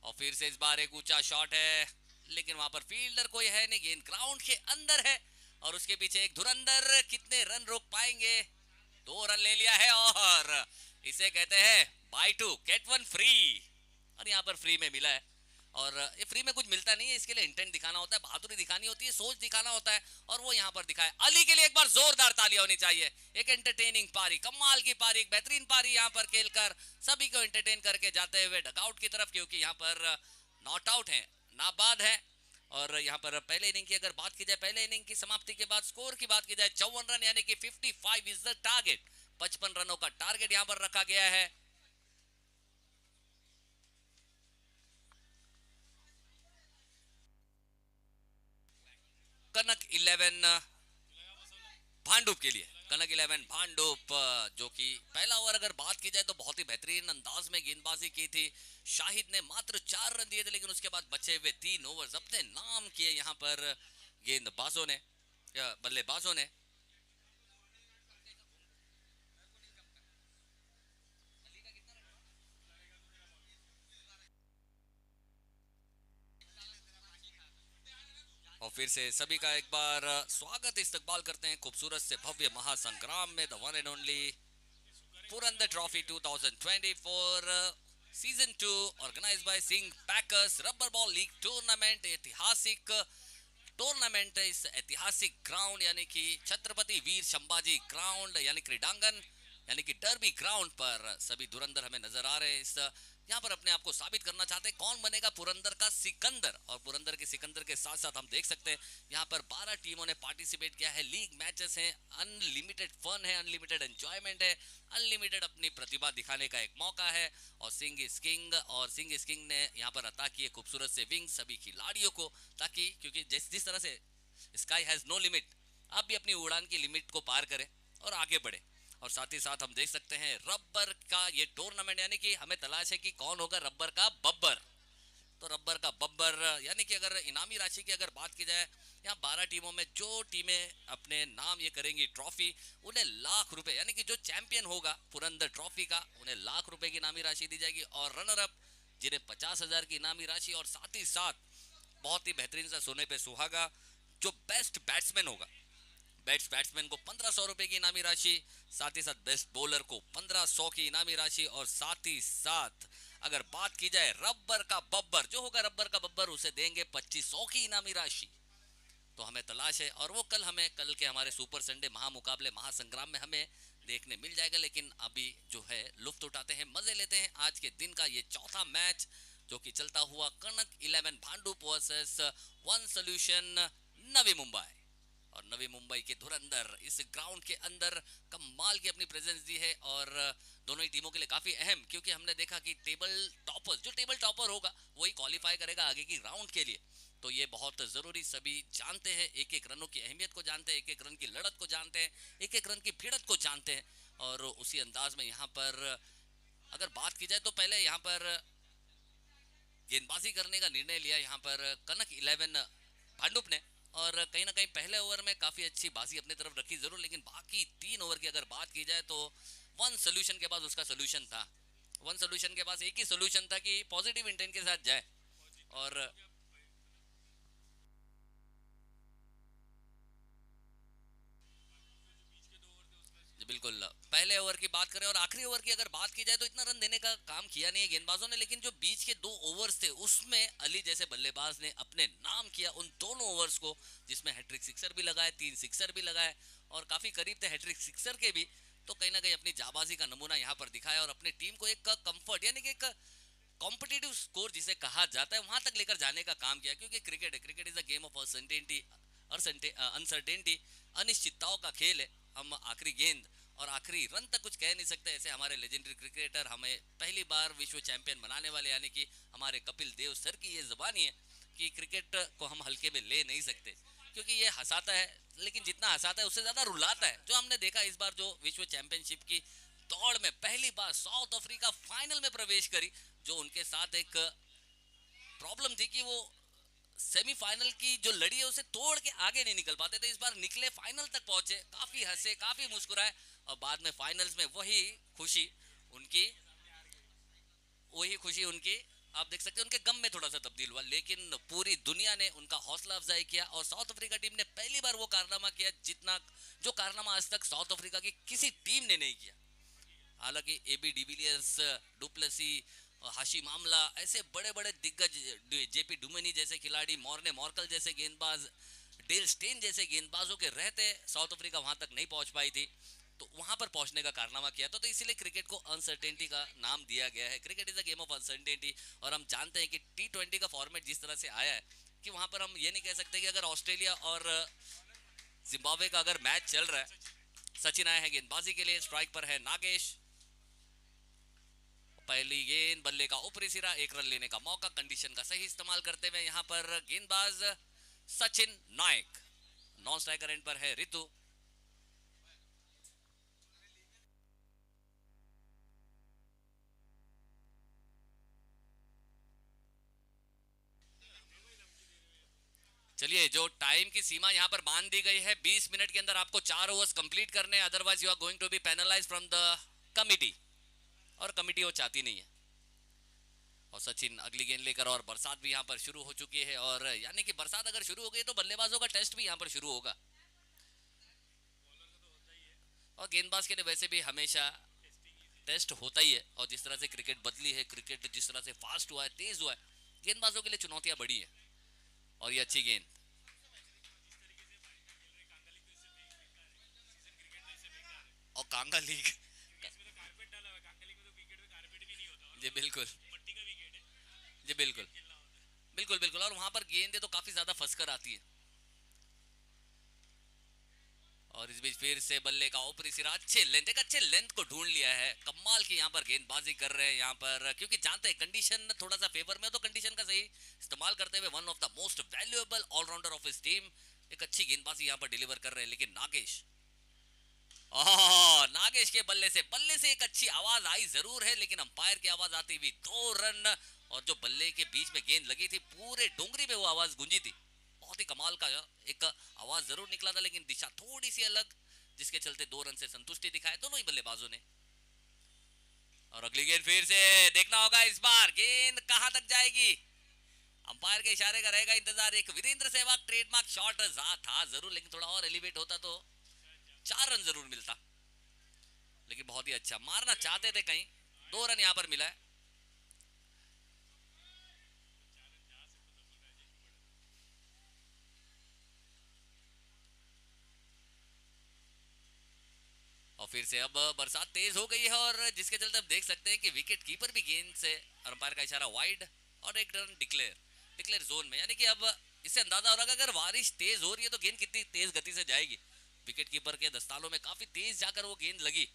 और फिर से इस बार एक ऊंचा शॉट है लेकिन वहां पर फील्डर कोई है नहीं, गेंद ग्राउंड के अंदर है, और उसके पीछे एक धुरंधर, कितने रन रोक पाएंगे? 2 रन ले लिया है, और इसे कहते हैं buy two get one free, और यहाँ पर फ्री में मिला है। और ये फ्री में कुछ मिलता नहीं है, इसके लिए इंटेंट दिखाना होता है, बहादुरी दिखानी होती है, सोच दिखाना होता है, और वो यहाँ पर दिखाए। अली के लिए एक बार जोरदार तालियां होनी चाहिए, एक एंटरटेनिंग पारी, कमाल की पारी, एक बेहतरीन पारी यहाँ पर खेलकर सभी को एंटरटेन करके जाते हुए डगआउट की तरफ, क्योंकि यहाँ पर नॉट आउट है, नाबाद है। और यहाँ पर पहले इनिंग की अगर बात की जाए, पहले इनिंग की समाप्ति के बाद स्कोर की बात की जाए, 54 रन यानी कि 55 इज द टारगेट, 55 रनों का टारगेट यहाँ पर रखा गया है। कनक 11 भांडुप के लिए, कनक 11 भांडुप, जो कि पहला ओवर अगर बात की जाए तो बहुत ही बेहतरीन अंदाज में गेंदबाजी की थी। शाहिद ने मात्र 4 रन दिए थे लेकिन उसके बाद बचे हुए 3 ओवर्स अपने नाम किए यहाँ पर गेंदबाजों ने या बल्लेबाजों ने। और फिर से सभी का एक बार स्वागत इस्तकबाल करते हैं खूबसूरत से भव्य महासंग्राम में, the one and only Purandar trophy 2024 season 2, organised by Singh packers rubber ball league tournament. ऐतिहासिक टूर्नामेंट है इस ऐतिहासिक ग्राउंड यानी कि छत्रपति वीर संभाजी ग्राउंड यानी क्रीडांगन यानी कि डर्बी ग्राउंड पर सभी धुरंधर हमें नजर आ रहे हैं। इस यहाँ पर अपने आप को साबित करना चाहते हैं कौन बनेगा पुरंदर का सिकंदर, और पुरंदर के सिकंदर के साथ साथ हम देख सकते हैं यहाँ पर 12 टीमों ने पार्टिसिपेट किया है, लीग मैचेस हैं, अनलिमिटेड फन है, अनलिमिटेड एंजॉयमेंट है, अनलिमिटेड अपनी प्रतिभा दिखाने का एक मौका है। और सिंह इज किंग, और सिंह इज किंग ने यहाँ पर अता किए खूबसूरत से विंग सभी खिलाड़ियों को, ताकि क्योंकि जिस तरह से स्काई हैज नो लिमिट, आप भी अपनी उड़ान की लिमिट को पार करें और आगे बढ़े। और साथ ही साथ हम देख सकते हैं रबर का ये टूर्नामेंट यानी कि हमें तलाश है कि कौन होगा रबर का बब्बर। तो रबर का बब्बर यानी कि अगर इनामी राशि की अगर बात की जाए, यहाँ 12 टीमों में जो टीमें अपने नाम ये करेंगी ट्रॉफी, उन्हें लाख रुपए यानी कि जो चैंपियन होगा पुरंदर ट्रॉफी का उन्हें लाख रुपए की इनामी राशि दी जाएगी, और रनर अप जिन्हें 50,000 की इनामी राशि, और साथ ही साथ बहुत ही बेहतरीन सा सोने पे सुहागा जो बेस्ट बैट्समैन होगा, बेस्ट बैट्समैन को 1500 रुपए की इनामी राशि, साथ ही साथ बेस्ट बॉलर को 1500 की इनामी राशि, और साथ ही साथ अगर बात की जाए रबर का बब्बर जो होगा रबर का बब्बर उसे देंगे 2500 की इनामी राशि। तो हमें तलाश है, और वो कल के हमारे सुपर संडे महामुकाबले महासंग्राम में हमें देखने मिल जाएगा। लेकिन अभी जो है लुफ्त उठाते हैं, मजे लेते हैं आज के दिन का ये चौथा मैच जो कि चलता हुआ कनक 11 Bhandup versus one solution Navi Mumbai. और नवी मुंबई के धुरंधर इस ग्राउंड के अंदर कमाल की अपनी प्रेजेंस दी है, और दोनों ही टीमों के लिए काफी अहम, क्योंकि हमने देखा कि टेबल टॉपर्स जो टेबल टॉपर होगा वही क्वालिफाई करेगा आगे की राउंड के लिए। तो ये बहुत जरूरी, सभी जानते हैं, एक एक रनों की अहमियत को जानते हैं, एक एक रन की लड़त को जानते हैं, एक एक रन की भिड़त को जानते हैं। और उसी अंदाज में यहाँ पर अगर बात की जाए तो पहले यहाँ पर गेंदबाजी करने का निर्णय लिया यहाँ पर कनक 11 भांडुप ने, और कहीं ना कहीं पहले ओवर में काफी अच्छी बाजी अपनी तरफ रखी जरूर, लेकिन बाकी 3 ओवर की अगर बात की जाए तो वन सोल्यूशन के पास उसका सोल्यूशन था, वन सोल्यूशन के पास एक ही सोल्यूशन था कि पॉजिटिव इंटेंट के साथ जाए। और बिल्कुल पहले ओवर की बात करें और आखिरी ओवर की अगर बात की जाए तो इतना रन देने का काम किया नहीं है गेंदबाजों ने, लेकिन जो बीच के 2 ओवर्स थे उसमें अली जैसे बल्लेबाज ने अपने नाम किया उन दोनों ओवर्स को, जिसमें हैट्रिक सिक्सर भी लगाए, 3 सिक्सर भी लगाए, और काफी करीब थे हैट्रिक सिक्सर के भी। तो कहीं ना कहीं अपनी जाबाजी का नमूना यहाँ पर दिखाया और अपनी टीम को एक कंफर्ट यानी कि एक कॉम्पिटिटिव स्कोर जिसे कहा जाता है वहां तक लेकर जाने का काम किया, क्योंकि क्रिकेट है, cricket is a game of uncertainty, अनिश्चितताओं का खेल है। हम आखिरी गेंद और आखिरी रन तक कुछ कह नहीं सकते। ऐसे हमारे लेजेंडरी क्रिकेटर हमें पहली बार विश्व चैंपियन बनाने वाले यानी कि हमारे कपिल देव सर की ये जुबानी है कि क्रिकेट को हम हल्के में ले नहीं सकते, क्योंकि ये हंसाता है, लेकिन जितना हंसाता है उससे ज्यादा रुलाता है। जो हमने देखा इस बार जो विश्व चैंपियनशिप की दौड़ में पहली बार साउथ अफ्रीका फाइनल में प्रवेश करी, जो उनके साथ एक प्रॉब्लम थी कि वो सेमीफाइनल की जो लड़ी है उसे तोड़ के आगे नहीं निकल पाते थे, इस बार निकले, फाइनल तक पहुंचे, काफी हंसे, काफी मुस्कुराए और बाद में फाइनल्स में उनकी वही खुशी उनकी आप देख सकते हैं उनके गम में थोड़ा सा तब्दील हुआ, लेकिन पूरी दुनिया ने उनका हौसला अफजाई किया और साउथ अफ्रीका टीम ने पहली बार वो कारनामा किया जितना जो कारनामा आज तक साउथ अफ्रीका की किसी टीम ने नहीं किया। हालांकि एबी डिविलियर्स, डुप्लेसी, हाशी मामला, ऐसे बड़े बड़े दिग्गज, जेपी डुमिनी जैसे खिलाड़ी, मॉर्ने मॉर्कल जैसे गेंदबाज, डेल स्टेन जैसे गेंदबाजों के रहते साउथ अफ्रीका वहां तक नहीं पहुंच पाई थी, तो वहां पर पहुंचने का कारनामा किया तो इसीलिए क्रिकेट को अनसर्टेनिटी का नाम दिया गया है। Cricket is a game of uncertainty और हम जानते हैं कि T20 का फॉर्मेट जिस तरह से आया है कि वहां पर हम ये नहीं कह सकते कि अगर ऑस्ट्रेलिया और जिम्बाब्वे का अगर मैच चल रहा है, सचिन आए हैं गेंदबाजी के लिए, स्ट्राइक पर है नागेश, पहली गेंद बल्ले का ऊपरी सिरा, एक रन लेने का मौका, कंडीशन का सही इस्तेमाल करते हुए यहां पर गेंदबाज सचिन नायक, नॉन स्ट्राइकर एंड पर है रितु। चलिए, जो टाइम की सीमा यहाँ पर बांध दी गई है 20 मिनट के अंदर आपको 4 ओवर्स कंप्लीट करने, otherwise you are going to be penalised from the committee, और कमिटी वो चाहती नहीं है। और सचिन अगली गेंद लेकर, और बरसात भी यहाँ पर शुरू हो चुकी है, और यानी कि बरसात अगर शुरू हो गई तो बल्लेबाजों का टेस्ट भी यहाँ पर शुरू होगा, और गेंदबाज के लिए वैसे भी हमेशा टेस्ट होता ही है। और जिस तरह से क्रिकेट बदली है, क्रिकेट जिस तरह से फास्ट हुआ है, तेज हुआ है, गेंदबाजों के लिए चुनौतियां बढ़ी है। और ये अच्छी गेंद, और कांगा लीग जी बिल्कुल, जी बिल्कुल, बिल्कुल बिल्कुल, और वहां पर गेंदें तो काफी ज्यादा फंसकर आती है। और इस बीच फिर से बल्ले का ऊपरी सिरा, अच्छे लेंथ को ढूंढ लिया है, कमाल की यहाँ पर गेंदबाजी कर रहे हैं यहाँ पर, क्योंकि जानते हैं कंडीशन थोड़ा सा फेवर में, तो कंडीशन का सही इस्तेमाल करते हुए one of the most valuable allrounder of his team एक अच्छी गेंदबाजी यहाँ पर डिलीवर कर रहे हैं। लेकिन नागेश, नागेश के बल्ले से एक अच्छी आवाज आई जरूर है, लेकिन अंपायर की आवाज आती हुई 2 रन, और जो बल्ले के बीच में गेंद लगी थी पूरे डोंगरी में वो आवाज गूंजी थी, बहुत ही कमाल का एक आवाज जरूर निकला था, लेकिन दिशा थोड़ी सी अलग, जिसके चलते 2 रन से संतुष्टि दिखाए दोनों ही बल्लेबाजों ने। और अगली गेंद फिर से देखना होगा इस बार गेंद कहां तक जाएगी, अंपायर के इशारे का रहेगा इंतजार। एक वीरेंद्र सहवाग ट्रेडमार्क शॉट था जरूर, लेकिन थोड़ा और एलिवेट होता तो 4 रन जरूर मिलता, लेकिन बहुत ही अच्छा मारना चाहते थे, कहीं 2 रन यहां पर मिला है। और फिर से अब बरसात तेज हो गई है, और जिसके चलते अब देख सकते हैं कि विकेट कीपर भी गेंद से, अंपायर का इशारा वाइड, और एक रन डिक्लेयर जोन में, यानी कि अब इससे अंदाजा हो रहा है कि अगर बारिश तेज हो रही है तो गेंद कितनी तेज गति से जाएगी। विकेट कीपर के दस्तालों में काफी तेज जाकर वो गेंद लगी।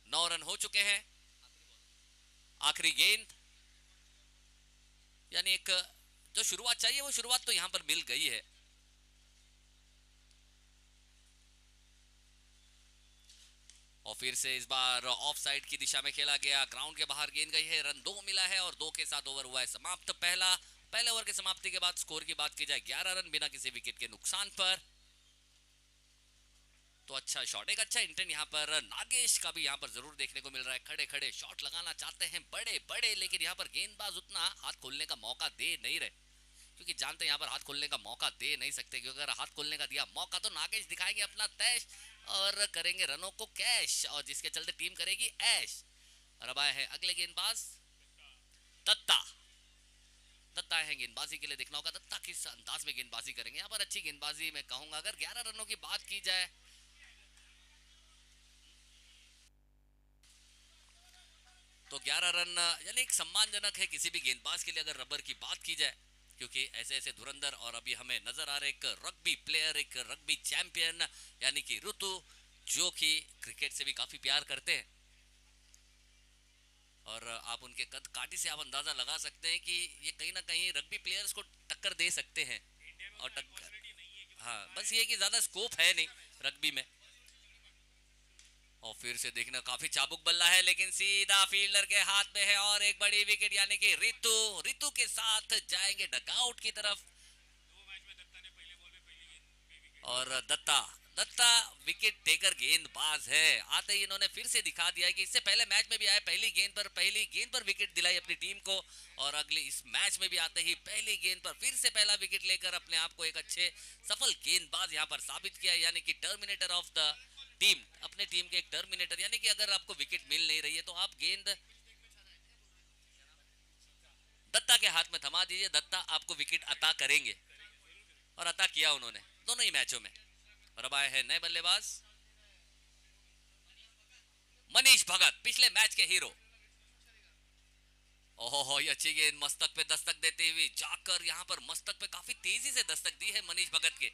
9 रन हो चुके हैं, आखिरी गेंद, यानी एक जो शुरुआत चाहिए वो शुरुआत तो यहां पर मिल गई है। और फिर से इस बार ऑफ साइड की दिशा में खेला गया, ग्राउंड के बाहर गेंद गई है, रन 2 मिला है, और 2 के साथ ओवर हुआ है समाप्त। पहले ओवर के समाप्ति के बाद स्कोर की बात की जाए 11 रन बिना किसी विकेट के नुकसान पर, तो अच्छा शॉट, एक अच्छा इंटेंट यहाँ पर नागेश का भी यहाँ पर जरूर देखने को मिल रहा है। खड़े खड़े शॉट लगाना चाहते हैं बड़े बड़े, लेकिन यहाँ पर गेंदबाज उतना हाथ खोलने का मौका दे नहीं रहे, क्योंकि जानते हैं यहाँ पर हाथ खोलने का मौका दे नहीं सकते, क्योंकि अगर हाथ खोलने का दिया मौका तो नागेश दिखाएंगे अपना तैश और करेंगे रनों को कैश, और जिसके चलते टीम करेगी ऐश। और अब आए हैं अगले गेंदबाज दत्ता दत्ता है गेंदबाजी के लिए, देखना होगा दत्ता किस अंदाज में गेंदबाजी करेंगे। यहाँ पर अच्छी गेंदबाजी मैं कहूंगा। अगर 11 रनों की बात की जाए तो 11 रन यानी एक सम्मानजनक है किसी भी गेंदबाज के लिए अगर रबर की बात की जाए, क्योंकि ऐसे ऐसे धुरंधर और अभी हमें नजर आ रहे एक रग्बी प्लेयर, एक रग्बी चैंपियन यानी कि ऋतु, जो कि क्रिकेट से भी काफी प्यार करते हैं। और आप उनके कद काठी से आप अंदाजा लगा सकते हैं कि ये कहीं ना कहीं रग्बी प्लेयर्स को टक्कर दे सकते हैं। और टक्कर, हाँ बस ये कि ज्यादा स्कोप है नहीं रग्बी में। और फिर से देखना काफी चाबुक बल्ला है, लेकिन सीधा फील्डर के हाथ में है और एक बड़ी विकेट यानी कि ऋतु, ऋतु के साथ जाएंगे डगआउट की तरफ। और दत्ता, दत्ता विकेट टेकर गेंदबाज है। आते ही इन्होंने फिर से दिखा दिया कि इससे पहले मैच में भी आए, पहली गेंद पर विकेट दिलाई अपनी टीम को, और अगले इस मैच में भी आते ही पहली गेंद पर फिर से पहला विकेट लेकर अपने आप को एक अच्छे सफल गेंदबाज यहां पर साबित किया, यानी कि टर्मिनेटर ऑफ द टीम, अपने टीम के एक टर्मिनेटर। यानी कि अगर आपको विकेट मिल नहीं रही है तो आप गेंद दत्ता के हाथ में थमा दीजिए, दत्ता आपको विकेट अता करेंगे। और अता किया उन्होंने दोनों ही मैचों में। और अब आए हैं नए बल्लेबाज मनीष भगत, पिछले मैच के हीरो। ओहो, ये अच्छी गेंद मस्तक पे दस्तक देते हुए जाकर यहां पर मस्तक पे काफी तेजी से दस्तक दी है मनीष भगत के।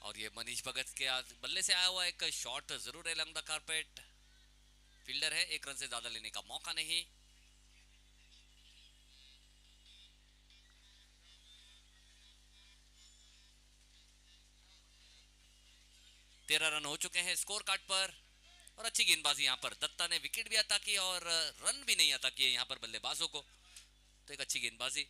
और ये मनीष भगत के बल्ले से आया हुआ एक शॉट जरूर है लंग द कारपेट। फील्डर है, एक रन से ज्यादा लेने का मौका नहीं। तेरह रन हो चुके हैं स्कोर कार्ड पर। और अच्छी गेंदबाजी यहाँ पर दत्ता ने विकेट भी अता की और रन भी नहीं अता किए यहाँ पर बल्लेबाजों को, तो एक अच्छी गेंदबाजी।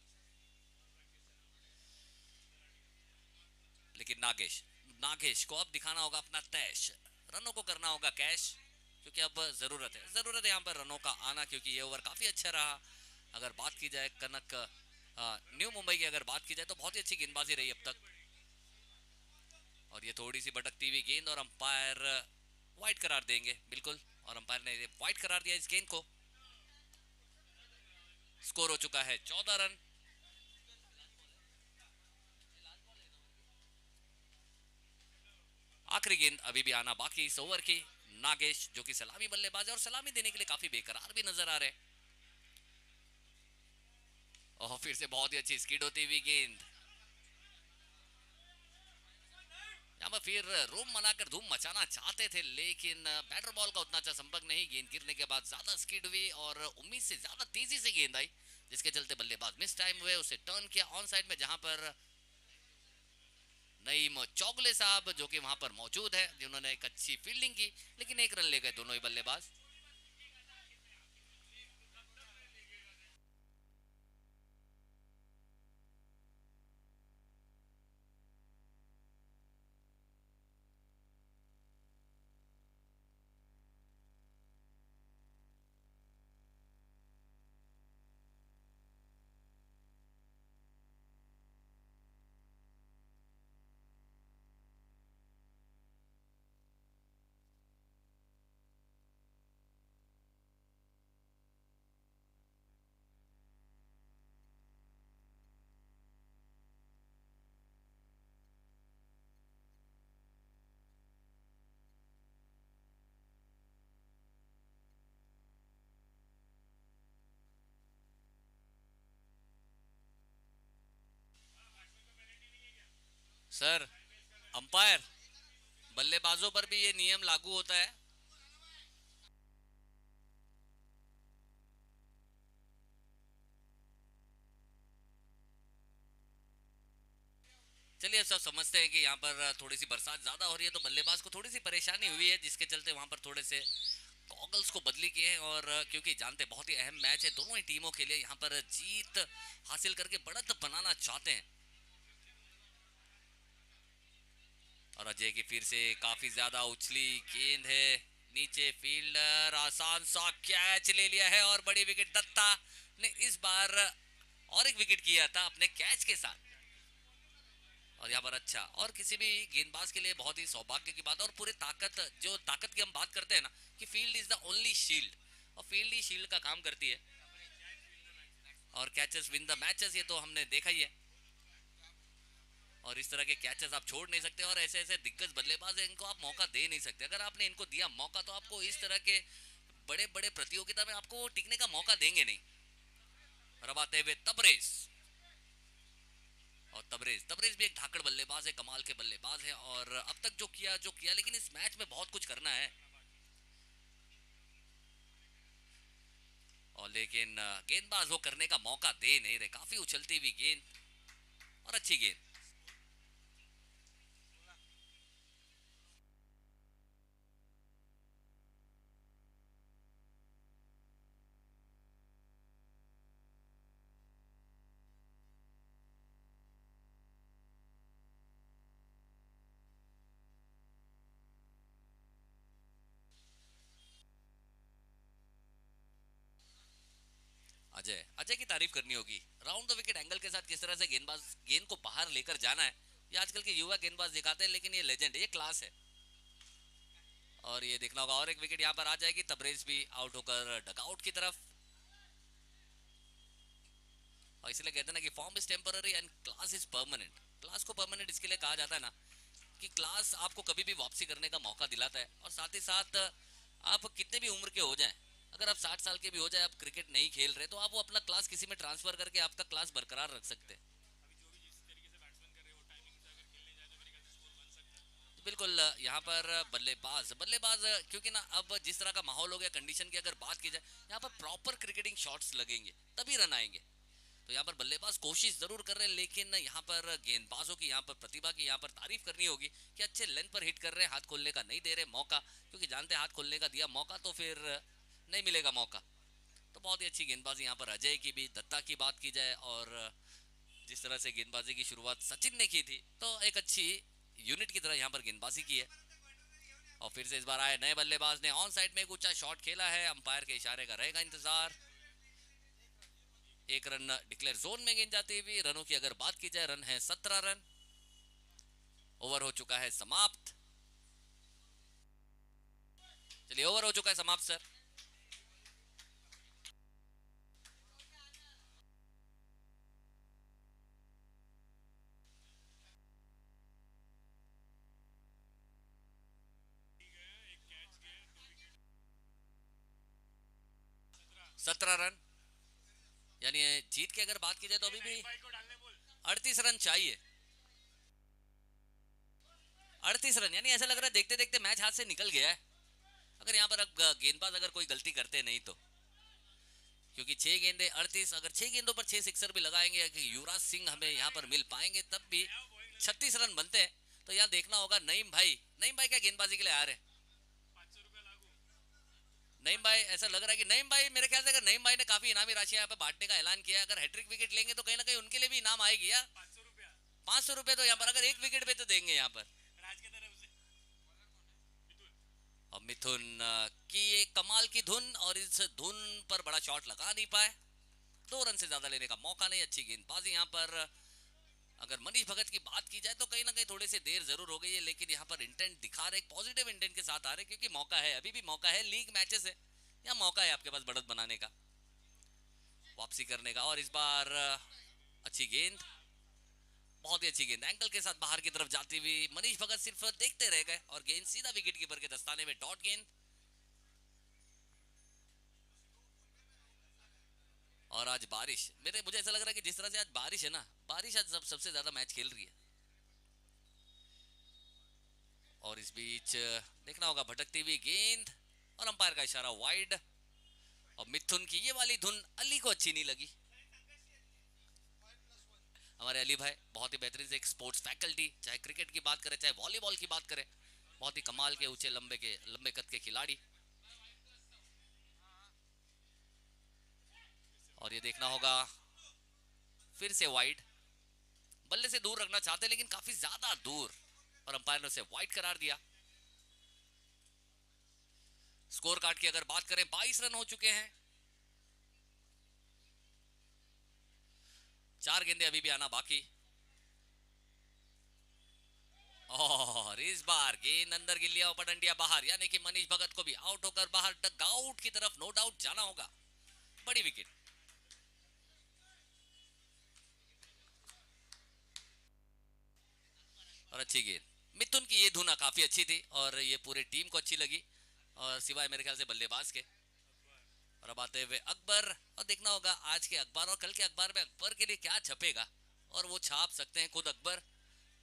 लेकिन नागेश, नागेश को अब दिखाना होगा अपना तैश, रनों को करना होगा कैश, क्योंकि अब जरूरत है यहाँ पर रनों का आना, क्योंकि ये ओवर काफी अच्छा रहा। अगर बात की जाए कनक न्यू मुंबई की अगर बात की जाए तो बहुत ही अच्छी गेंदबाजी रही अब तक। और ये थोड़ी सी भटकती हुई गेंद और अंपायर वाइड करार देंगे बिल्कुल, और अंपायर ने वाइड करार दिया इस गेंद को। स्कोर हो चुका है 14 रन। आखिरी गेंद अभी भी आना बाकी इस ओवर की। नागेश जो कि सलामी बल्लेबाज है और सलामी देने के लिए काफी बेकरार भी नजर आ रहे हैं। और फिर से बहुत ही अच्छी स्किड होती हुई गेंद। यहाँ पर फिर रूम बनाकर धूम मचाना चाहते थे, लेकिन बैटर बॉल का उतना अच्छा संपर्क नहीं। गेंद गिरने के बाद ज्यादा स्किड हुई और उम्मीद से ज्यादा तेजी से गेंद आई, जिसके चलते बल्लेबाज मिस टाइम हुए। उसे टर्न किया ऑन साइड में, जहां पर नईम चौगले साहब जो कि वहां पर मौजूद है, जिन्होंने एक अच्छी फील्डिंग की, लेकिन एक रन ले गए दोनों ही बल्लेबाज। सर, अंपायर, बल्लेबाजों पर भी ये नियम लागू होता है? चलिए, सब समझते हैं कि यहाँ पर थोड़ी सी बरसात ज्यादा हो रही है, तो बल्लेबाज को थोड़ी सी परेशानी हुई है, जिसके चलते वहां पर थोड़े से गॉगल्स को बदली किए हैं। और क्योंकि जानते बहुत ही अहम मैच है दोनों ही टीमों के लिए, यहाँ पर जीत हासिल करके बढ़त बनाना चाहते हैं। और अजय की फिर से काफी ज्यादा उछली गेंद है, नीचे फील्डर आसान सा कैच ले लिया है और बड़ी विकेट। दत्ता ने इस बार और एक विकेट किया था अपने कैच के साथ। और यहाँ पर अच्छा, और किसी भी गेंदबाज के लिए बहुत ही सौभाग्य की बात। और पूरे ताकत, जो ताकत की हम बात करते हैं ना, कि field is the only shield, और फील्ड ही शील्ड का काम करती है। और कैचेस विन द मैचेस, ये तो हमने देखा ही है। और इस तरह के कैचेस आप छोड़ नहीं सकते, और ऐसे ऐसे दिग्गज बल्लेबाज हैं, इनको आप मौका दे नहीं सकते। अगर आपने इनको दिया मौका, तो आपको इस तरह के बड़े बड़े प्रतियोगिता में आपको टिकने का मौका देंगे नहीं। और अब आते हुए तबरेज, और तबरेज तबरेज भी एक धाकड़ बल्लेबाज है, कमाल के बल्लेबाज है। और अब तक जो किया, लेकिन इस मैच में बहुत कुछ करना है। और लेकिन गेंदबाज वो करने का मौका दे नहीं रहे। काफी उछलती हुई गेंद और अच्छी गेंद। अजय अजय की तारीफ करनी होगी। राउंड द विकेट एंगल के साथ किस तरह से गेंदबाज गेंद को बाहर लेकर जाना है, ये आजकल के युवा गेंदबाज दिखाते हैं, लेकिन ये लेजेंड है, ये क्लास है। और ये देखना होगा, और एक विकेट यहाँ पर आ जाएगी। तबरेज भी आउट होकर डगआउट की तरफ। और इसलिए कहते हैं ना कि form is temporary and class is permanent. Class को परमानेंट इसके लिए कहा जाता है ना, कि क्लास आपको कभी भी वापसी करने का मौका दिलाता है। और साथ ही साथ आप कितने भी उम्र के हो जाएं, अगर आप 60 साल के भी हो जाए, आप क्रिकेट नहीं खेल रहे, तो आप वो अपना क्लास किसी में ट्रांसफर करके आपका क्लास बरकरार रख सकते हैं। बिल्कुल। यहाँ पर बल्लेबाज बल्लेबाज क्योंकि ना अब जिस तरह का माहौल हो गया, कंडीशन की अगर बात की जाए, यहाँ पर प्रॉपर क्रिकेटिंग शॉट्स लगेंगे तभी रन आएंगे। तो यहाँ पर बल्लेबाज कोशिश जरूर कर रहे हैं, लेकिन यहाँ पर गेंदबाजों की, यहाँ पर प्रतिभा की यहाँ पर तारीफ करनी होगी कि अच्छे लेंथ पर हिट कर रहे हैं, हाथ खोलने का नहीं दे रहे मौका। क्योंकि जानते हैं हाथ खोलने का दिया मौका तो फिर नहीं मिलेगा मौका। तो बहुत ही अच्छी गेंदबाजी यहाँ पर अजय की भी। दत्ता की बात की जाए, और जिस तरह से गेंदबाजी की शुरुआत सचिन ने की थी, तो एक अच्छी यूनिट की तरह यहाँ पर गेंदबाजी की है। और फिर से इस बार आए नए बल्लेबाज ने ऑन साइड में एक ऊंचा शॉट खेला है, अंपायर के इशारे का रहेगा इंतजार। एक रन डिक्लेयर जोन में गेंद जाती हुई। रनों की अगर बात की जाए, रन है 17 रन। ओवर हो चुका है समाप्त। चलिए, ओवर हो चुका है समाप्त सर। 17 रन, यानी जीत की अगर बात की जाए तो अभी भी 38 रन चाहिए। 38 रन, यानी ऐसा लग रहा है देखते देखते मैच हाथ से निकल गया है, अगर यहाँ पर अब गेंदबाज अगर कोई गलती करते नहीं तो। क्योंकि 6 गेंदे 38, अगर 6 गेंदों पर 6 सिक्सर भी लगाएंगे कि युवराज सिंह हमें यहाँ पर मिल पाएंगे, तब भी 36 रन बनते हैं। तो यहाँ देखना होगा नईम भाई क्या गेंदबाजी के लिए आ रहे हैं? नईम भाई, ऐसा लग रहा है कि नईम भाई, मेरे ख्याल से अगर नईम भाई ने काफी इनामी राशि यहाँ पे बांटने का ऐलान किया है, अगर हैट्रिक विकेट लेंगे तो कहीं ना कहीं उनके लिए भी इनाम आएगी यार। 500 रुपए तो यहाँ पर अगर एक विकेट पे तो देंगे यहाँ पर। और मिथुन की ये कमाल की धुन, और इस धुन पर बड़ा शॉट लगा नहीं पाए, 2 रन से ज्यादा लेने का मौका नहीं। अच्छी गेंदबाजी यहाँ पर। अगर मनीष भगत की बात की जाए तो कहीं ना कहीं थोड़ी सी देर जरूर हो गई है, लेकिन यहाँ पर इंटेंट दिखा रहे, पॉजिटिव इंटेंट के साथ आ रहे, क्योंकि मौका है, अभी भी मौका है, लीग मैचेस है, यहाँ मौका है आपके पास बढ़त बनाने का, वापसी करने का। और इस बार अच्छी गेंद, बहुत ही अच्छी गेंद, एंकल के साथ बाहर की तरफ जाती हुई, मनीष भगत सिर्फ देखते रह गए और गेंद सीधा विकेट कीपर के दस्ताने में, डॉट गेंद। और आज बारिश, मुझे ऐसा लग रहा है कि जिस तरह से आज बारिश है ना, बारिश आज सबसे ज्यादा मैच खेल रही है। और इस बीच देखना होगा भटकती हुई गेंद, और अंपायर का इशारा वाइड। और मिथुन की ये वाली धुन अली को अच्छी नहीं लगी। हमारे अली भाई बहुत ही बेहतरीन से एक स्पोर्ट्स फैकल्टी, चाहे क्रिकेट की बात करें चाहे वॉलीबॉल की बात करें, बहुत ही कमाल के ऊंचे लंबे कद के खिलाड़ी। और ये देखना होगा फिर से वाइड, बल्ले से दूर रखना चाहते लेकिन काफी ज्यादा दूर, और अंपायर ने उसे वाइड करार दिया। स्कोर कार्ड की अगर बात करें 22 रन हो चुके हैं, 4 गेंदे अभी भी आना बाकी। और इस बार गेंद अंदर गिर लिया, पटंडिया बाहर, यानी कि मनीष भगत को भी आउट होकर बाहर डग आउट की तरफ नो डाउट जाना होगा। बड़ी विकेट। और अच्छी गेंद, मिथुन की ये धुना काफी अच्छी थी और ये पूरे टीम को अच्छी लगी, और सिवाय मेरे ख्याल से बल्लेबाज के। और अब आते हुए अकबर, और देखना होगा आज के अखबार और कल के अखबार में अकबर के लिए क्या छपेगा, और वो छाप सकते हैं खुद अकबर।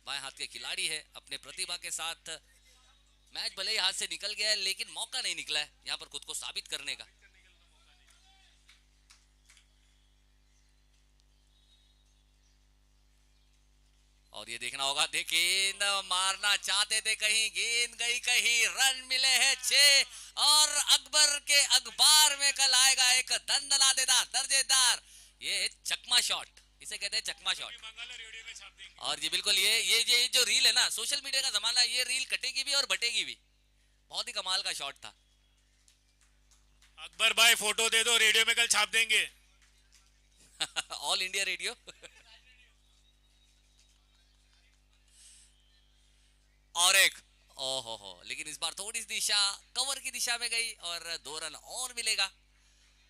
बाएं हाथ के खिलाड़ी है, अपने प्रतिभा के साथ मैच भले ही हाथ से निकल गया है लेकिन मौका नहीं निकला है यहाँ पर खुद को साबित करने का। और ये देखना होगा, गेंद मारना चाहते थे, कहीं गेंद गई, कहीं रन मिले हैं 6। और अकबर के अखबार में कल आएगा एक दंदनादेदार दर्जेदार ये चकमा शॉट, इसे कहते हैं चकमा शॉट। और ये बिल्कुल ये जो रील है ना, सोशल मीडिया का जमाना, ये रील कटेगी भी और बटेगी भी। बहुत ही कमाल का शॉट था। अकबर भाई फोटो दे दो, रेडियो में कल छाप देंगे। All India radio. और एक, ओहो हो, लेकिन इस बार थोड़ी सी दिशा कवर की दिशा में गई और 2 रन और मिलेगा।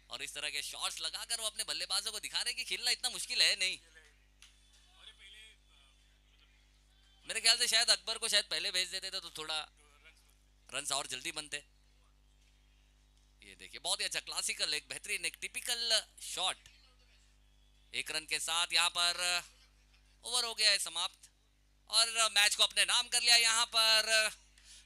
और इस तरह के शॉट्स लगाकर वो अपने बल्लेबाजों को दिखा रहे हैं कि खेलना इतना मुश्किल है नहीं। मेरे ख्याल से शायद अकबर को शायद पहले भेज देते तो थोड़ा रन और जल्दी बनते। ये देखिए बहुत ही अच्छा क्लासिकल, एक बेहतरीन, एक टिपिकल शॉट। 1 रन के साथ यहाँ पर ओवर हो गया है समाप्त, और मैच को अपने नाम कर लिया यहाँ पर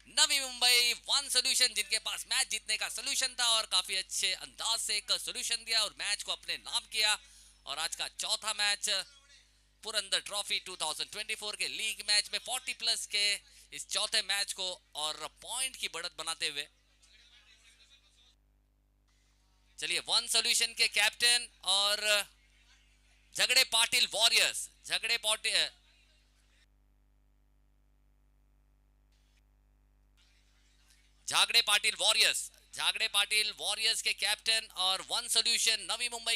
नवी मुंबई वन सॉल्यूशन, जिनके पास मैच जीतने का सॉल्यूशन था और काफी अच्छे अंदाज से एक सॉल्यूशन दिया और मैच को अपने नाम किया। और आज का चौथा मैच पुरंदर ट्रॉफी 2024 के लीग मैच में 40 प्लस के इस चौथे मैच को और पॉइंट की बढ़त बनाते हुए, चलिए वन सॉल्यूशन के कैप्टन और झगड़े पाटिल वॉरियर्स, झगड़े पाटिल वॉरियर्स के कैप्टन और वन सॉल्यूशन नवी मुंबई